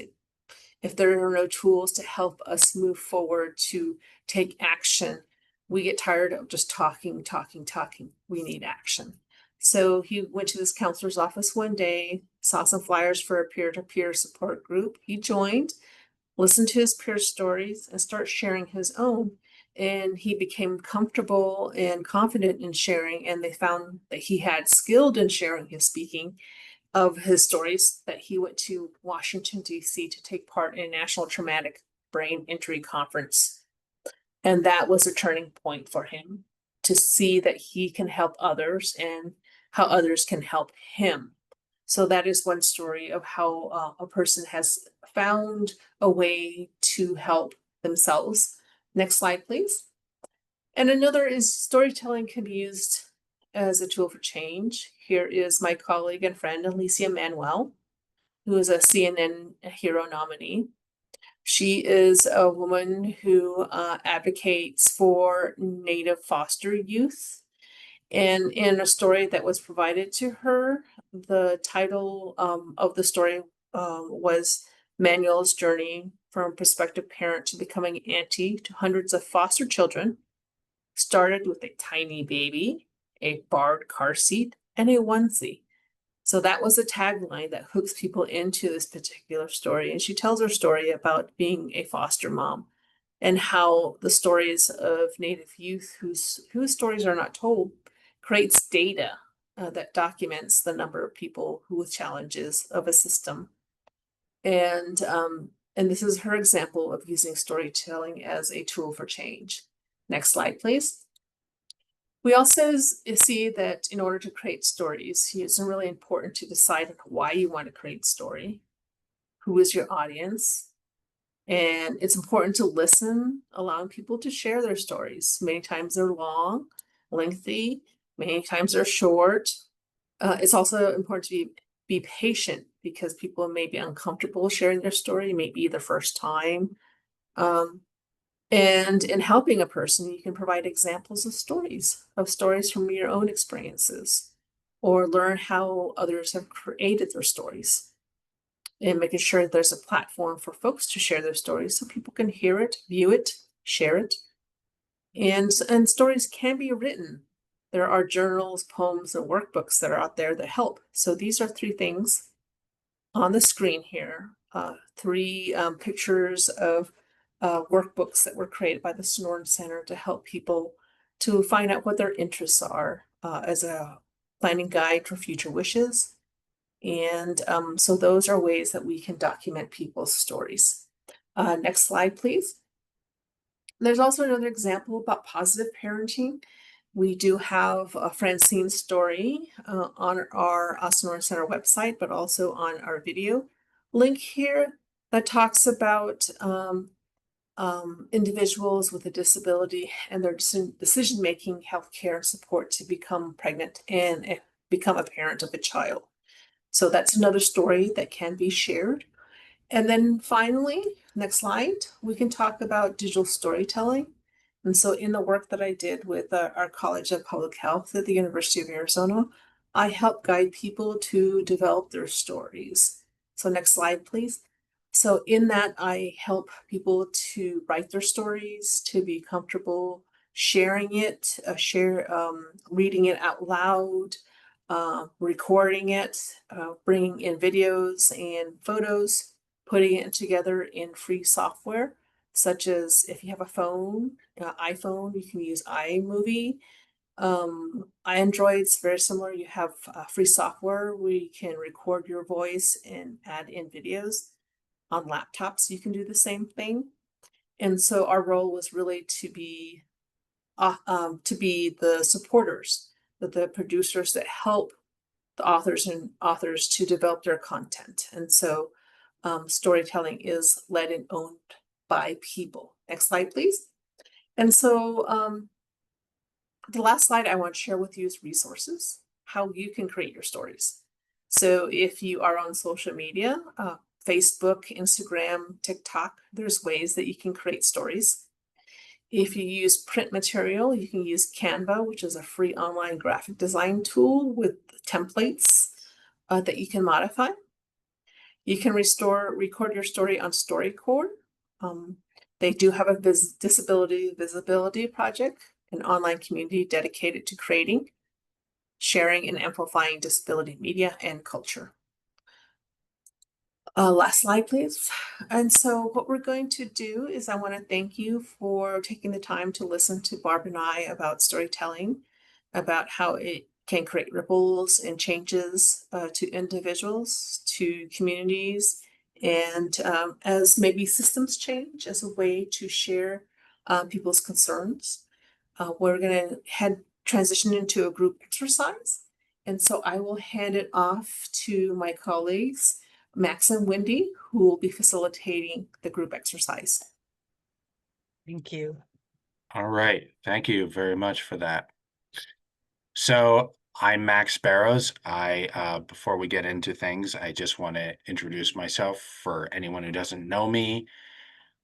if there are no tools to help us move forward to take action, we get tired of just talking. We need action. So he went to this counselor's office one day, saw some flyers for a peer-to-peer support group. He joined, listened to his peer stories, and started sharing his own. And he became comfortable and confident in sharing, and they found that he had skilled in sharing his speaking of his stories, that he went to Washington, D.C. to take part in a National Traumatic Brain Injury Conference. And that was a turning point for him to see that he can help others and how others can help him. So that is one story of how a person has found a way to help themselves. Next slide, please. And another is storytelling can be used as a tool for change. Here is my colleague and friend, Alicia Manuel, who is a CNN Hero nominee. She is a woman who advocates for Native foster youth. And in a story that was provided to her, the title of the story was Manuel's Journey from Prospective Parent to Becoming Auntie to Hundreds of Foster Children. Started with a tiny baby, a borrowed car seat, and a onesie. So that was a tagline that hooks people into this particular story. And she tells her story about being a foster mom and how the stories of Native youth whose stories are not told creates data that documents the number of people who with challenges of a system. And this is her example of using storytelling as a tool for change. Next slide, please. We also see that in order to create stories, it's really important to decide why you want to create story, who is your audience, and it's important to listen, allowing people to share their stories. Many times they're long, lengthy, many times they're short. It's also important to be patient because people may be uncomfortable sharing their story, maybe the first time. And in helping a person, you can provide examples of stories from your own experiences, or learn how others have created their stories, and making sure that there's a platform for folks to share their stories so people can hear it, view it, share it. And stories can be written. There are journals, poems, and workbooks that are out there that help. So these are 3 things on the screen here, 3 pictures of workbooks that were created by the Sonoran Center to help people to find out what their interests are as a planning guide for future wishes. And so those are ways that we can document people's stories. Next slide, please. There's also another example about positive parenting. We do have a Francine's story on our Sonoran Center website, but also on our video link here that talks about individuals with a disability and their decision-making, healthcare, and support to become pregnant and become a parent of a child. So that's another story that can be shared. And then finally, next slide, we can talk about digital storytelling. And so in the work that I did with our College of Public Health at the University of Arizona, I help guide people to develop their stories. So next slide, please. So in that, I help people to write their stories, to be comfortable sharing it, reading it out loud, recording it, bringing in videos and photos, putting it together in free software, such as if you have a phone, iPhone, you can use iMovie. Android's very similar. You have free software where you can record your voice and add in videos. On laptops, you can do the same thing. And so our role was really to be the supporters, the producers that help the authors to develop their content. And so storytelling is led and owned by people. Next slide, please. And so the last slide I want to share with you is resources, how you can create your stories. So if you are on social media, Facebook, Instagram, TikTok, there's ways that you can create stories. If you use print material, you can use Canva, which is a free online graphic design tool with templates that you can modify. You can record your story on StoryCorps. They do have a disability visibility project, an online community dedicated to creating, sharing, and amplifying disability media and culture. Last slide, please. And so what we're going to do is I want to thank you for taking the time to listen to Barb and I about storytelling, about how it can create ripples and changes to individuals, to communities, and as maybe systems change as a way to share people's concerns. We're going to transition into a group exercise. And so I will hand it off to my colleagues, Max and Wendy, who will be facilitating the group exercise. Thank you. All right. Thank you very much for that. So I'm Max Barrows. Before we get into things, I just want to introduce myself for anyone who doesn't know me.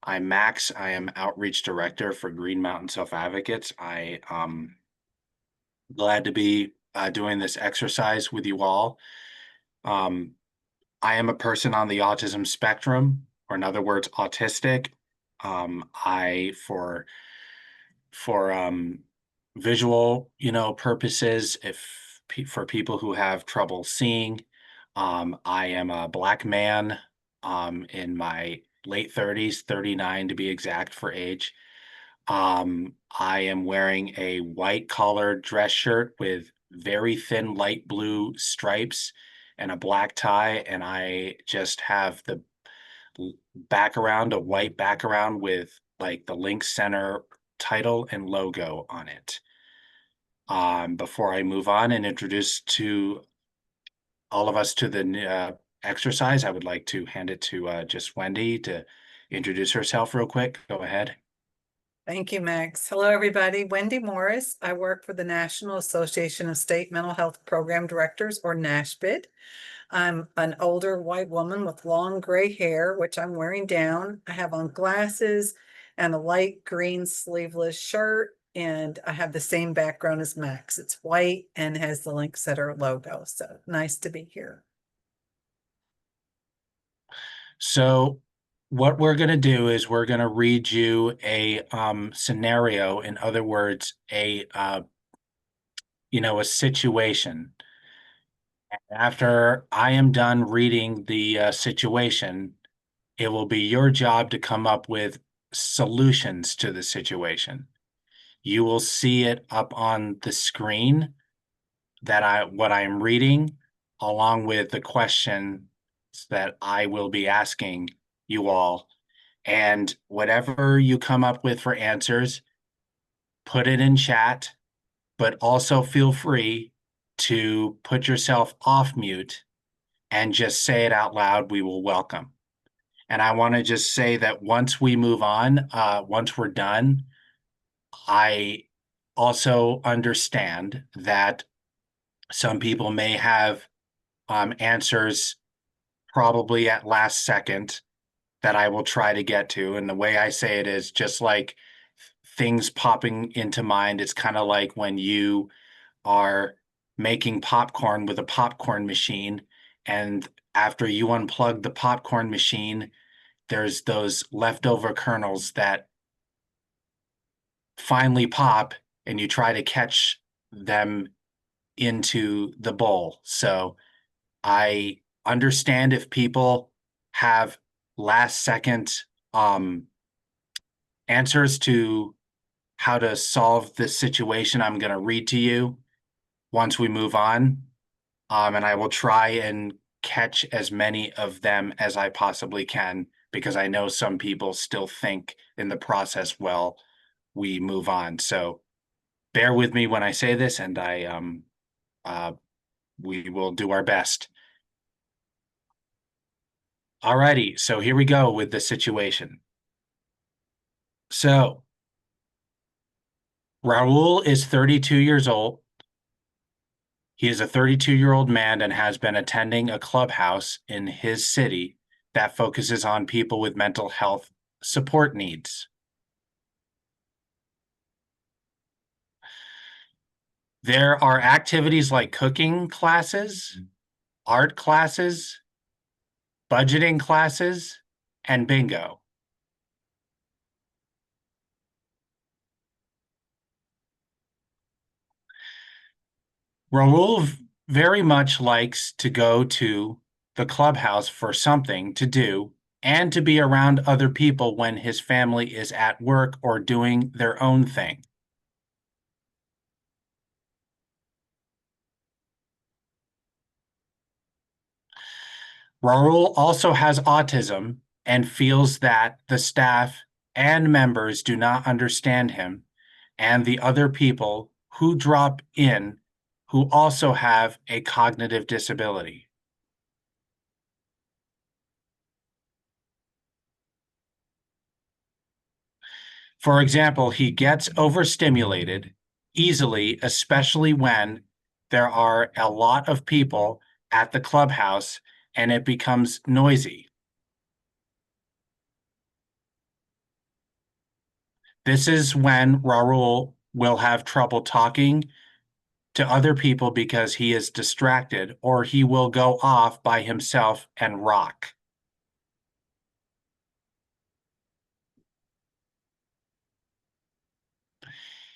I'm Max. I am Outreach Director for Green Mountain Self Advocates. I glad to be doing this exercise with you all. I am a person on the autism spectrum, or in other words, autistic. For visual, purposes, for people who have trouble seeing, I am a Black man, in my late 30s, 39 to be exact for age. I am wearing a white collared dress shirt with very thin light blue stripes and a black tie, and I just have the background, a white background with like the Link Center title and logo on it. Before I move on and introduce to all of us to the exercise, I would like to hand it to just Wendy to introduce herself real quick. Go ahead. Thank you, Max. Hello, everybody. Wendy Morris. I work for the National Association of State Mental Health Program Directors, or NASHPD. I'm an older white woman with long gray hair, which I'm wearing down. I have on glasses and a light green sleeveless shirt, and I have the same background as Max. It's white and has the Link Center logo. So nice to be here. So what we're going to do is we're going to read you a scenario. In other words, a situation. After I am done reading the situation, it will be your job to come up with solutions to the situation. You will see it up on the screen what I'm reading, along with the question that I will be asking you all. And whatever you come up with for answers, put it in chat, but also feel free to put yourself off mute and just say it out loud. We will welcome. And I want to just say that once we move on, once we're done, I also understand that some people may have answers probably at last second that I will try to get to. And the way I say it is just like things popping into mind. It's kind of like when you are making popcorn with a popcorn machine, and after you unplug the popcorn machine, there's those leftover kernels that finally pop, and you try to catch them into the bowl. So I understand if people have last second answers to how to solve this situation I'm going to read to you once we move on. And I will try and catch as many of them as I possibly can, because I know some people still think in the process while we move on. So bear with me when I say this, and we will do our best. Alrighty, so here we go with the situation. So Raul is 32 years old. He is a 32-year-old man and has been attending a clubhouse in his city that focuses on people with mental health support needs. There are activities like cooking classes, art classes, budgeting classes, and bingo. Raul very much likes to go to the clubhouse for something to do and to be around other people when his family is at work or doing their own thing. Raul also has autism and feels that the staff and members do not understand him and the other people who drop in who also have a cognitive disability. For example, he gets overstimulated easily, especially when there are a lot of people at the clubhouse and it becomes noisy. This is when Raul will have trouble talking to other people because he is distracted, or he will go off by himself and rock.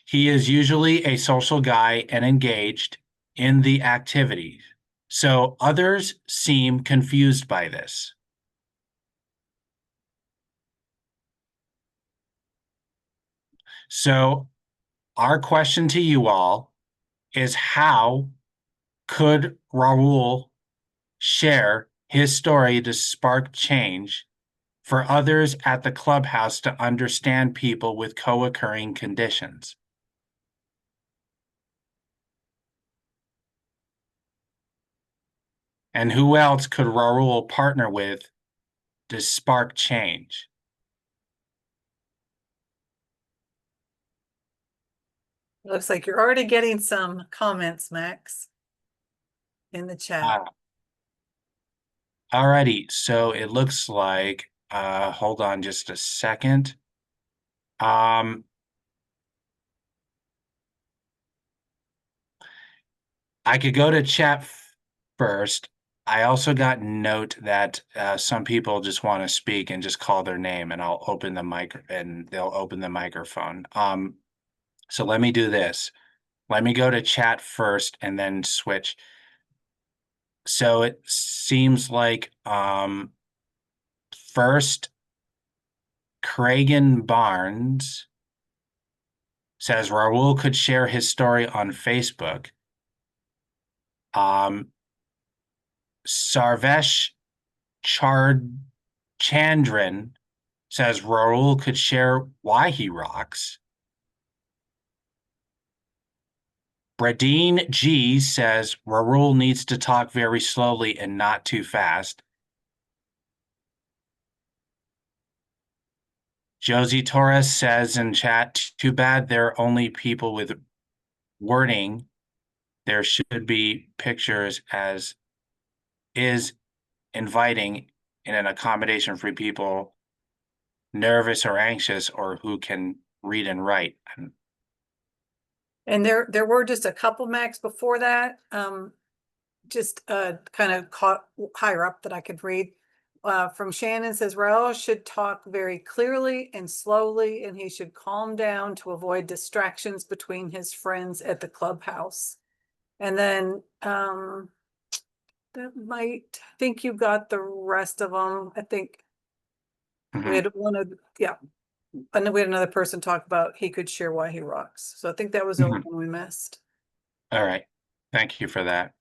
He is usually a social guy and engaged in the activities, so others seem confused by this. So our question to you all is, how could Raul share his story to spark change for others at the clubhouse to understand people with co-occurring conditions? And who else could Raul partner with to spark change? Looks like you're already getting some comments, Max, in the chat. Alrighty, so it looks like, hold on just a second. I could go to chat first. I also got note that some people just want to speak and just call their name, and I'll open the mic and they'll open the microphone. So let me do this. Let me go to chat first and then switch. So it seems like first, Cragen Barnes says Raul could share his story on Facebook. Sarvesh Chandran says Raul could share why he rocks. Bradeen G says Raul needs to talk very slowly and not too fast. Josie Torres says in chat, too bad they're only people with wording. There should be pictures as is inviting in an accommodation for people nervous or anxious or who can read and write. And there were just a couple, Max, before that, just kind of caught higher up that I could read. From Shannon says, Raul should talk very clearly and slowly, and he should calm down to avoid distractions between his friends at the clubhouse. And then that might, I think you got the rest of them. I think we had one of, yeah. And then we had another person talk about he could share why he rocks. So I think that was the only one we missed. All right. Thank you for that.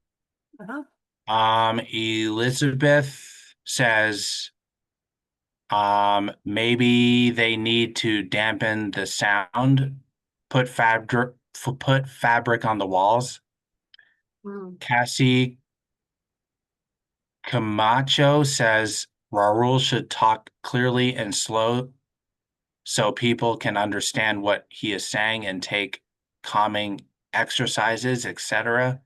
Uh-huh. Elizabeth says, maybe they need to dampen the sound, put fabric on the walls. Cassie Camacho says Raul should talk clearly and slow so people can understand what he is saying and take calming exercises, etc.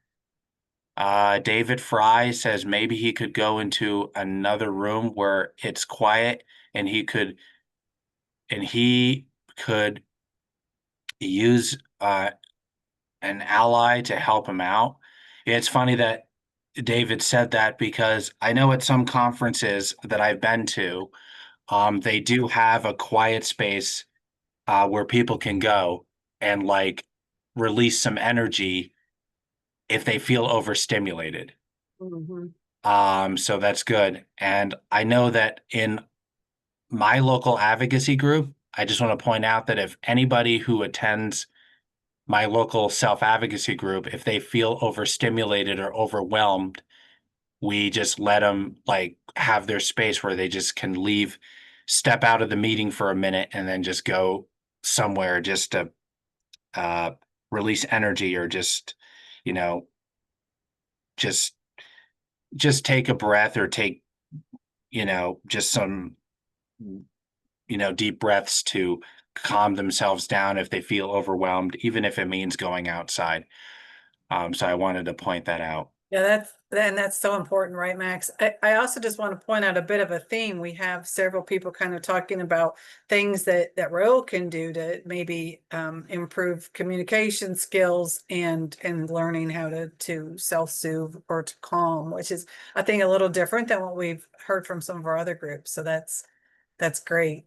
David Fry says maybe he could go into another room where it's quiet and he could use an ally to help him out. It's funny that David said that because I know at some conferences that I've been to, they do have a quiet space where people can go and like release some energy if they feel overstimulated. Mhm. So that's good. And I know that in my local advocacy group, I just want to point out that if anybody who attends my local self-advocacy group, if they feel overstimulated or overwhelmed, we just let them like have their space where they just can leave, step out of the meeting for a minute and then just go somewhere just to uh, release energy or just, you know, just take a breath or take, just some, deep breaths to calm themselves down if they feel overwhelmed, even if it means going outside. So I wanted to point that out. Yeah, that's so important, right, Max? I also just want to point out a bit of a theme. We have several people kind of talking about things that Raul can do to maybe improve communication skills and learning how to self-soothe or to calm, which is, I think, a little different than what we've heard from some of our other groups. So that's great.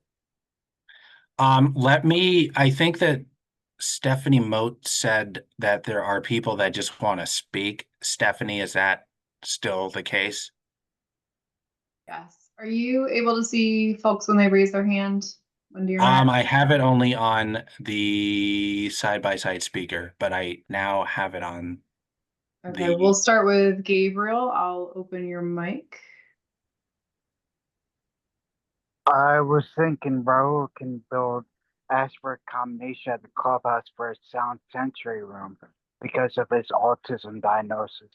I think that Stephanie Moat said that there are people that just want to speak. Stephanie, is that still the case? Yes. Are you able to see folks when they raise their hand? When you're not? I have it only on the side-by-side speaker, but I now have it on Okay, we'll the, start with Gabriel. I'll open your mic. I was thinking Raul can ask for a combination at the clubhouse for a sound sensory room because of his autism diagnosis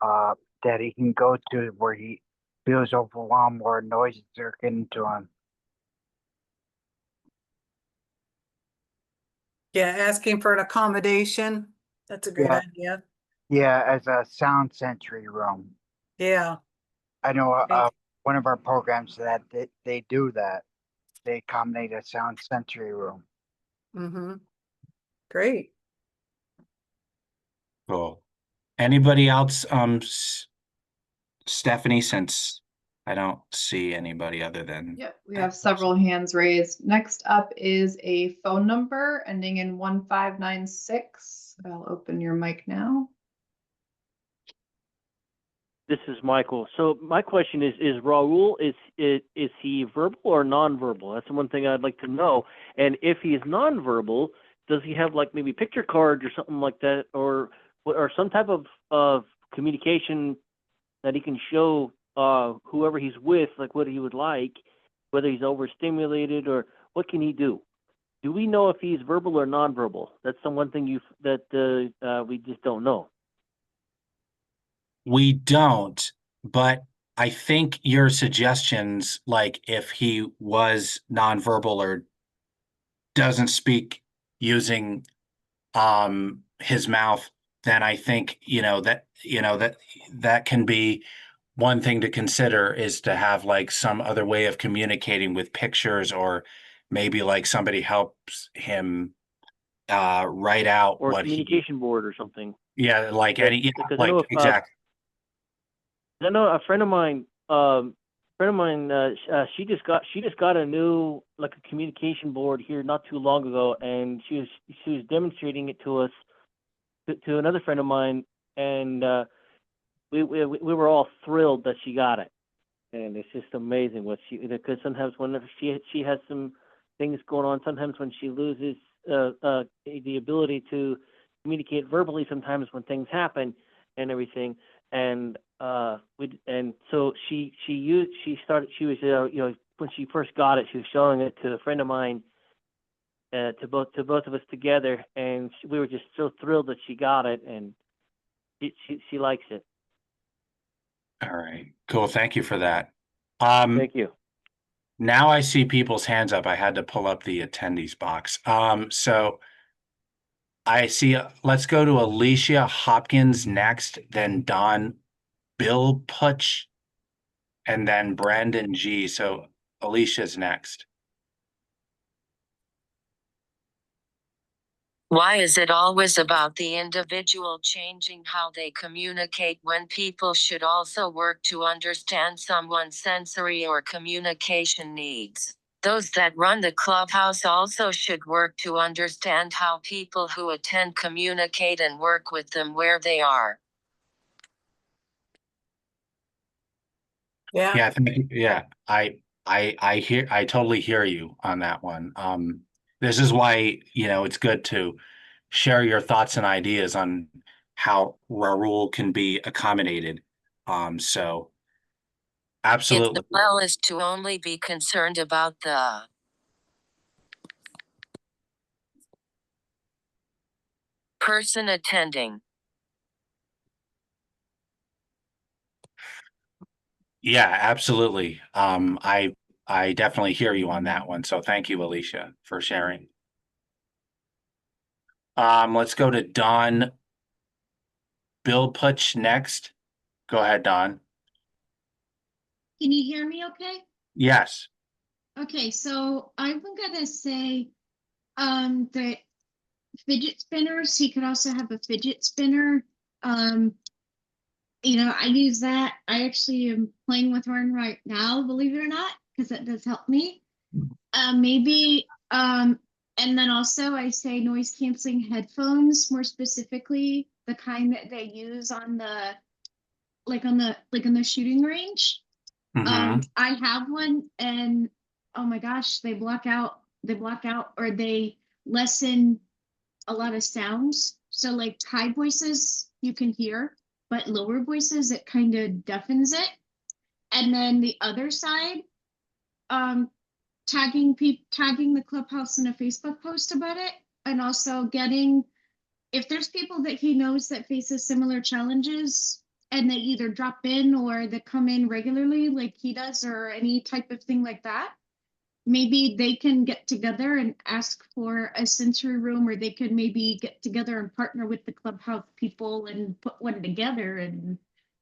uh that he can go to where he feels overwhelmed or noises are getting to him. Yeah, asking for an accommodation. That's a great Yeah, idea. yeah, as a sound sensory room. Yeah. I know Great. one of our programs that they do that. They accommodate a sound sensory room. Mm-hmm. Great. cool. Anybody else? Stephanie, since I don't see anybody other than Yep, we that have several hands raised. Next up is a phone number ending in 1596. I'll open your mic now. This is Michael. So my question is Raul, is he verbal or nonverbal? That's the one thing I'd like to know. And if he's nonverbal, does he have like maybe picture cards or something like that, or some type of communication that he can show whoever he's with, like what he would like, whether he's overstimulated or what can he do? Do we know if he's verbal or nonverbal? That's the one thing we just don't know. we don't, but I think your suggestions, like if he was nonverbal or doesn't speak using his mouth, then I think that can be one thing to consider, is to have like some other way of communicating with pictures, or maybe like somebody helps him write out Or a what he, communication board or something. yeah, like Because any, yeah, I like know if exactly. I know a friend of mine, she just got a new like a communication board here not too long ago, and she was demonstrating it to us to another friend of mine, and we were all thrilled that she got it, and it's just amazing what because sometimes whenever she has some things going on, sometimes when she loses the ability to communicate verbally, sometimes when things happen and everything, and so she was when she first got it, she was showing it to a friend of mine, to both of us together, and we were just so thrilled that she got it, and she likes it. All right, cool. Thank you for that. Thank you. Now I see people's hands up. I had to pull up the attendees box. So I see. Let's go to Alicia Hopkins next, then Don Bill Putch, and then Brandon G. So Alicia's next. Why is it always about the individual changing how they communicate when people should also work to understand someone's sensory or communication needs? Those that run the clubhouse also should work to understand how people who attend communicate and work with them where they are. Yeah. Yeah, yeah. I totally hear you on that one. This is why, it's good to share your thoughts and ideas on how Raul can be accommodated. So If absolutely. the well is to only be concerned about the person attending. Yeah, absolutely. I definitely hear you on that one. So thank you, Alicia, for sharing. Let's go to Don Bill Putch next. Go ahead, Don. Can you hear me okay? Yes. Okay, so I'm gonna say that fidget spinners, he could also have a fidget spinner. I use that. I actually am playing with one right now, believe it or not, because that does help me. Maybe and then also I say noise canceling headphones, more specifically the kind that they use on the on the shooting range. Mm-hmm. I have one, and oh my gosh, they block out or they lessen a lot of sounds. So like high voices you can hear, but lower voices it kind of deafens it. And then the other side, um, tagging the clubhouse in a Facebook post about it, and also getting, if there's people that he knows that faces similar challenges and they either drop in or that come in regularly like he does or any type of thing like that, maybe they can get together and ask for a sensory room, or they could maybe get together and partner with the clubhouse people and put one together and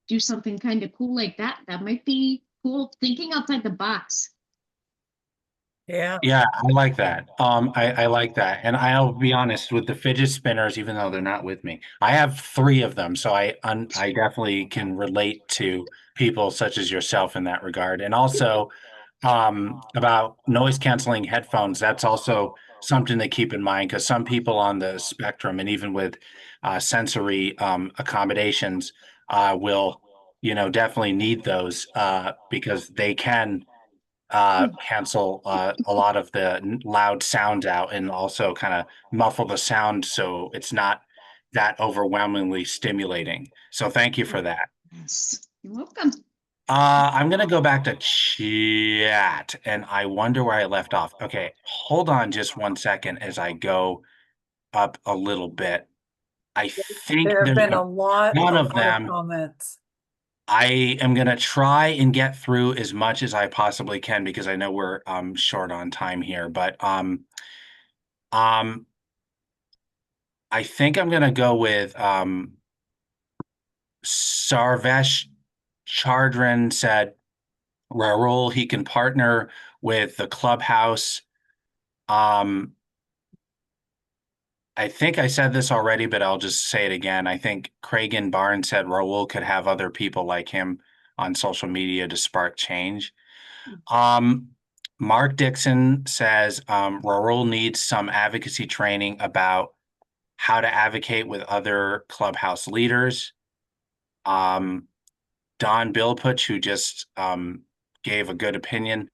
do something kind of cool like that. That might be cool, thinking outside the box. Yeah. Yeah, I like that. I like that. And I'll be honest with the fidget spinners, even though they're not with me. I have 3 of them, so I definitely can relate to people such as yourself in that regard. And also, about noise canceling headphones, that's also something to keep in mind because some people on the spectrum and even with sensory accommodations will, definitely need those because they can cancel a lot of the loud sounds out and also kind of muffle the sound so it's not that overwhelmingly stimulating. So thank you for that. Yes, you're welcome. I'm gonna go back to chat and I wonder where I left off. Okay, hold on just one second as I go up a little bit. I think There have there's been a lot one of of them. comments. I am gonna try and get through as much as I possibly can because I know we're short on time here, but um I think I'm gonna go with Sarvesh Chardran said Raul, he can partner with the clubhouse. I think I said this already, but I'll just say it again. I think Cragen Barnes said Raul could have other people like him on social media to spark change. Um, Mark Dixon says Raul needs some advocacy training about how to advocate with other clubhouse leaders. Don Bilputch, who just gave a good opinion,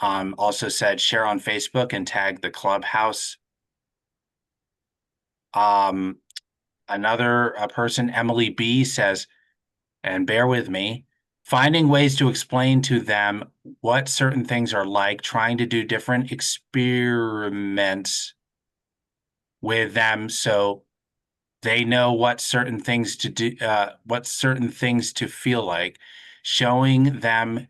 also said share on Facebook and tag the clubhouse. Another person, Emily B, says, and bear with me, finding ways to explain to them what certain things are like, trying to do different experiments with them so they know what certain things to do, what certain things to feel like, showing them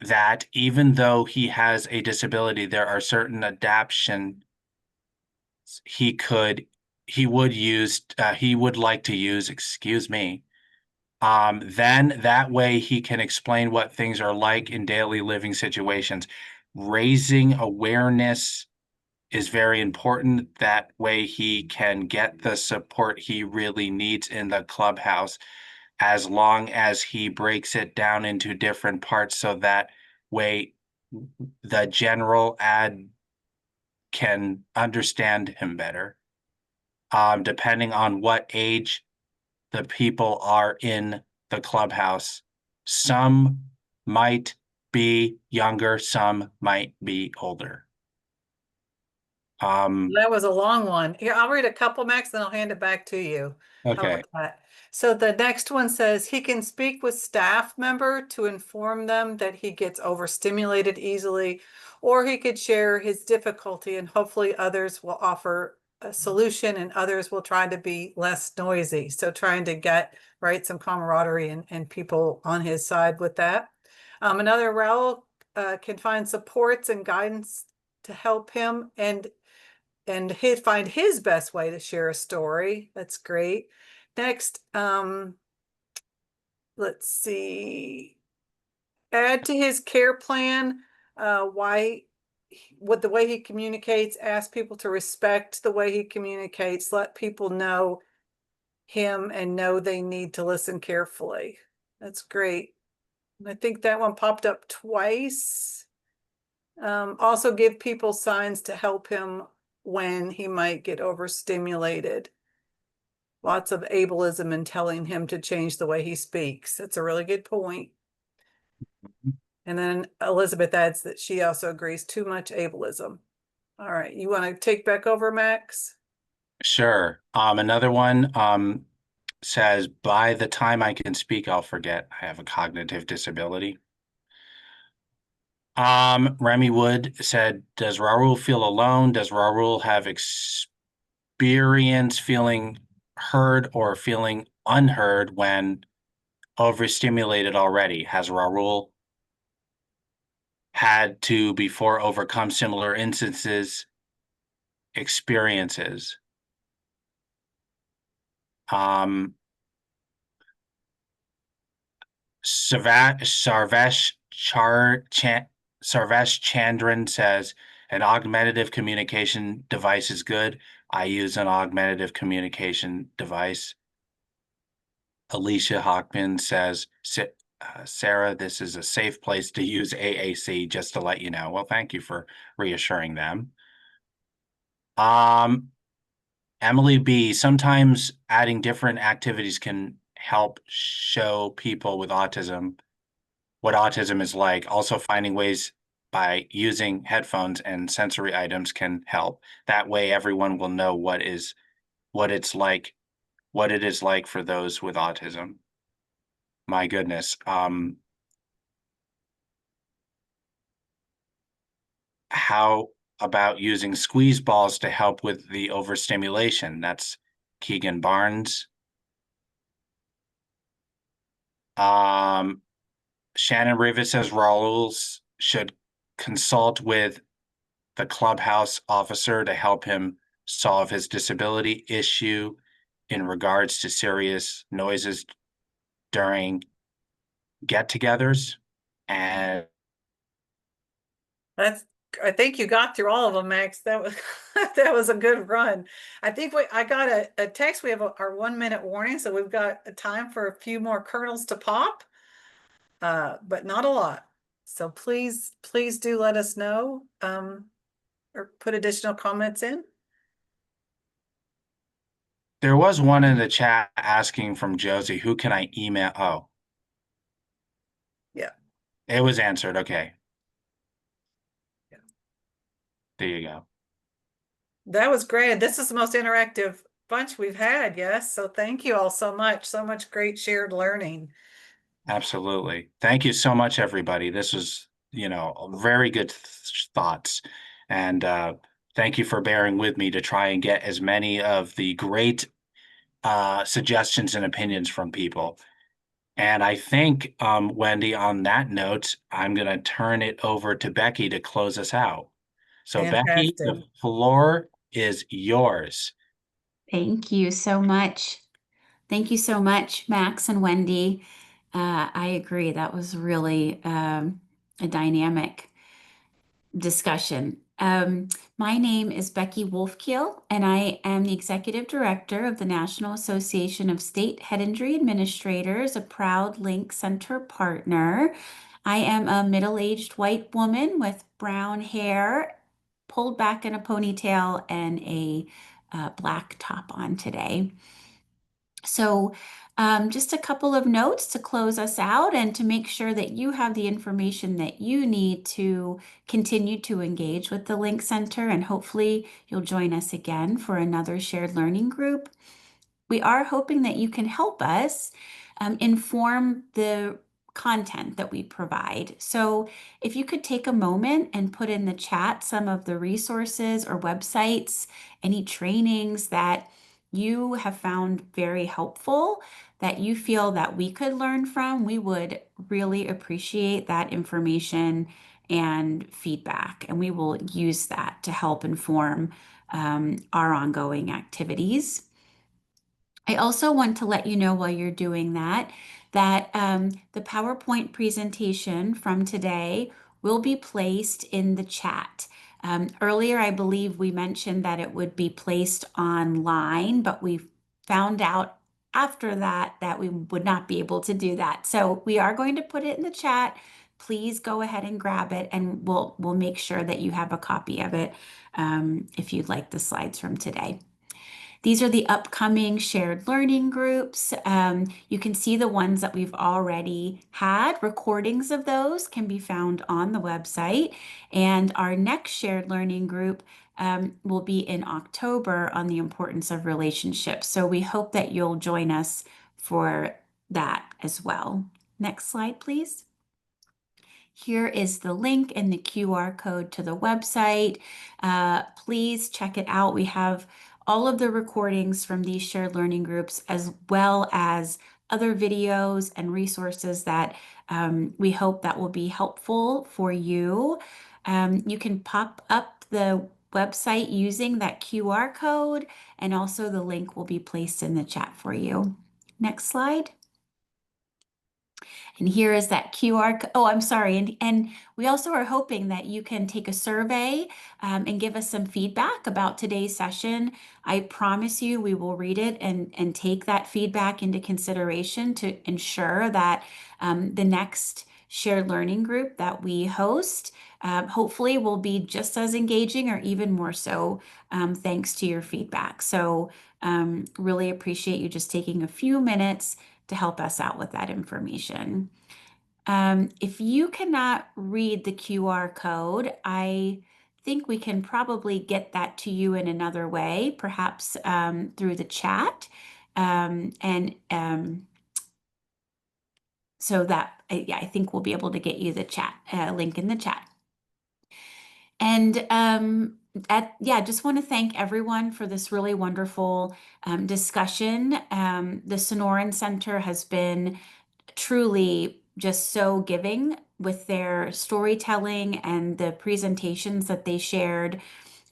that even though he has a disability, there are certain adaptations he could he would like to use, excuse me, then that way he can explain what things are like in daily living situations. Raising awareness is very important. That way he can get the support he really needs in the clubhouse, as long as he breaks it down into different parts, so that way the general ad can understand him better. Depending on what age the people are in the clubhouse, some might be younger, some might be older. That was a long one. Here, I'll read a couple, Max, then I'll hand it back to you. How Okay. about that? So the next one says he can speak with staff member to inform them that he gets overstimulated easily, or he could share his difficulty and hopefully others will offer a solution and others will try to be less noisy. So trying to get, right, some camaraderie and people on his side with that. Another Raul can find supports and guidance to help him and he'd find his best way to share a story. That's great. Next, let's see. Add to his care plan what the way he communicates, ask people to respect the way he communicates, let people know him and know they need to listen carefully. That's great. And I think that one popped up twice. Also give people signs to help him when he might get overstimulated. Lots of ableism in telling him to change the way he speaks. That's a really good point. And then Elizabeth adds that she also agrees too much ableism. All right, you want to take back over, Max? Sure. Another one says, by the time I can speak, I'll forget I have a cognitive disability. Remy Wood said, does Raul feel alone? Does Raul have experience feeling heard or feeling unheard when overstimulated already? Has Raul had to before overcome similar experiences? Sarvesh Chandran says, an augmentative communication device is good. I use an augmentative communication device. Alicia Hockman says, Sarah, this is a safe place to use AAC, just to let you know. Well, thank you for reassuring them. Emily B, sometimes adding different activities can help show people with autism what autism is like. Also, finding ways by using headphones and sensory items can help. That way everyone will know what it is like for those with autism. My goodness. How about using squeeze balls to help with the overstimulation? That's Keegan Barnes. Shannon Rivas says Raul should consult with the clubhouse officer to help him solve his disability issue in regards to serious noises during get-togethers. And I think you got through all of them, Max. That was that was a good run. I think I got a text. We have our 1 minute warning, so we've got a time for a few more kernels to pop, but not a lot. So please do let us know or put additional comments in. there was one in the chat asking from Josie, who can I email? Oh, yeah, it was answered. Okay. Yeah. There you go. That was great. This is the most interactive bunch we've had. Yes. So thank you all so much. So much great shared learning. Absolutely. Thank you so much, everybody. This was, very good thoughts. And thank you for bearing with me to try and get as many of the great suggestions and opinions from people. And I think, Wendy, on that note, I'm going to turn it over to Becky to close us out. So Becky, the Fantastic. floor is yours. Thank you so much. Thank you so much, Max and Wendy. I agree. That was really a dynamic discussion. My name is Becky Wolfkiel, and I am the Executive Director of the National Association of State Head Injury Administrators, a proud Link Center partner. I am a middle-aged white woman with brown hair pulled back in a ponytail and a black top on today. So just a couple of notes to close us out and to make sure that you have the information that you need to continue to engage with the Link Center, and hopefully you'll join us again for another shared learning group. We are hoping that you can help us inform the content that we provide. So if you could take a moment and put in the chat some of the resources or websites, any trainings that you have found very helpful, that you feel that we could learn from, we would really appreciate that information and feedback, and we will use that to help inform our ongoing activities. I also want to let you know while you're doing that, the PowerPoint presentation from today will be placed in the chat. Earlier, I believe we mentioned that it would be placed online, but we found out after that we would not be able to do that. So we are going to put it in the chat. Please go ahead and grab it, and we'll make sure that you have a copy of it if you'd like the slides from today. These are the upcoming shared learning groups. You can see the ones that we've already had. Recordings of those can be found on the website. And our next shared learning group will be in October on the importance of relationships. So we hope that you'll join us for that as well. Next slide, please. Here is the link and the QR code to the website. Please check it out. We have all of the recordings from these shared learning groups, as well as other videos and resources that we hope that will be helpful for you. You can pop up the website using that QR code, and also the link will be placed in the chat for you. Next slide. And here is that QR code. Oh, I'm sorry. And we also are hoping that you can take a survey and give us some feedback about today's session. I promise you we will read it and take that feedback into consideration to ensure that the next shared learning group that we host hopefully will be just as engaging or even more so thanks to your feedback. So really appreciate you just taking a few minutes to help us out with that information. If you cannot read the QR code, I think we can probably get that to you in another way, perhaps through the chat. So that, yeah, I think we'll be able to get you the chat link in the chat. And just want to thank everyone for this really wonderful discussion. The Sonoran Center has been truly just so giving with their storytelling and the presentations that they shared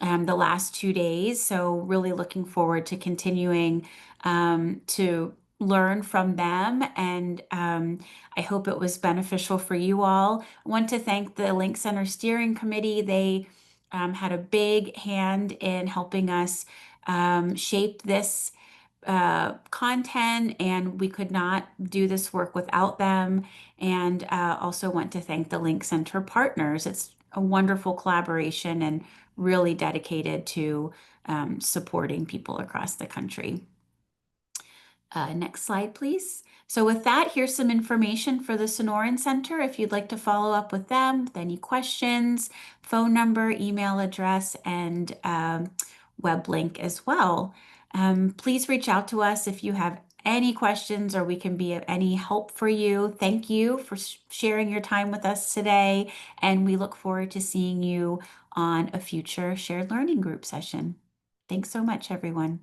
the last 2 days. So really looking forward to continuing to learn from them, and I hope it was beneficial for you all. I want to thank the Link Center Steering Committee. They had a big hand in helping us shape this content, and we could not do this work without them. And also want to thank the Link Center partners. It's a wonderful collaboration and really dedicated to supporting people across the country. Next slide, please. So with that, here's some information for the Sonoran Center. If you'd like to follow up with them with any questions, phone number, email address, and web link as well. Please reach out to us if you have any questions or we can be of any help for you. Thank you for sharing your time with us today, and we look forward to seeing you on a future shared learning group session. Thanks so much, everyone.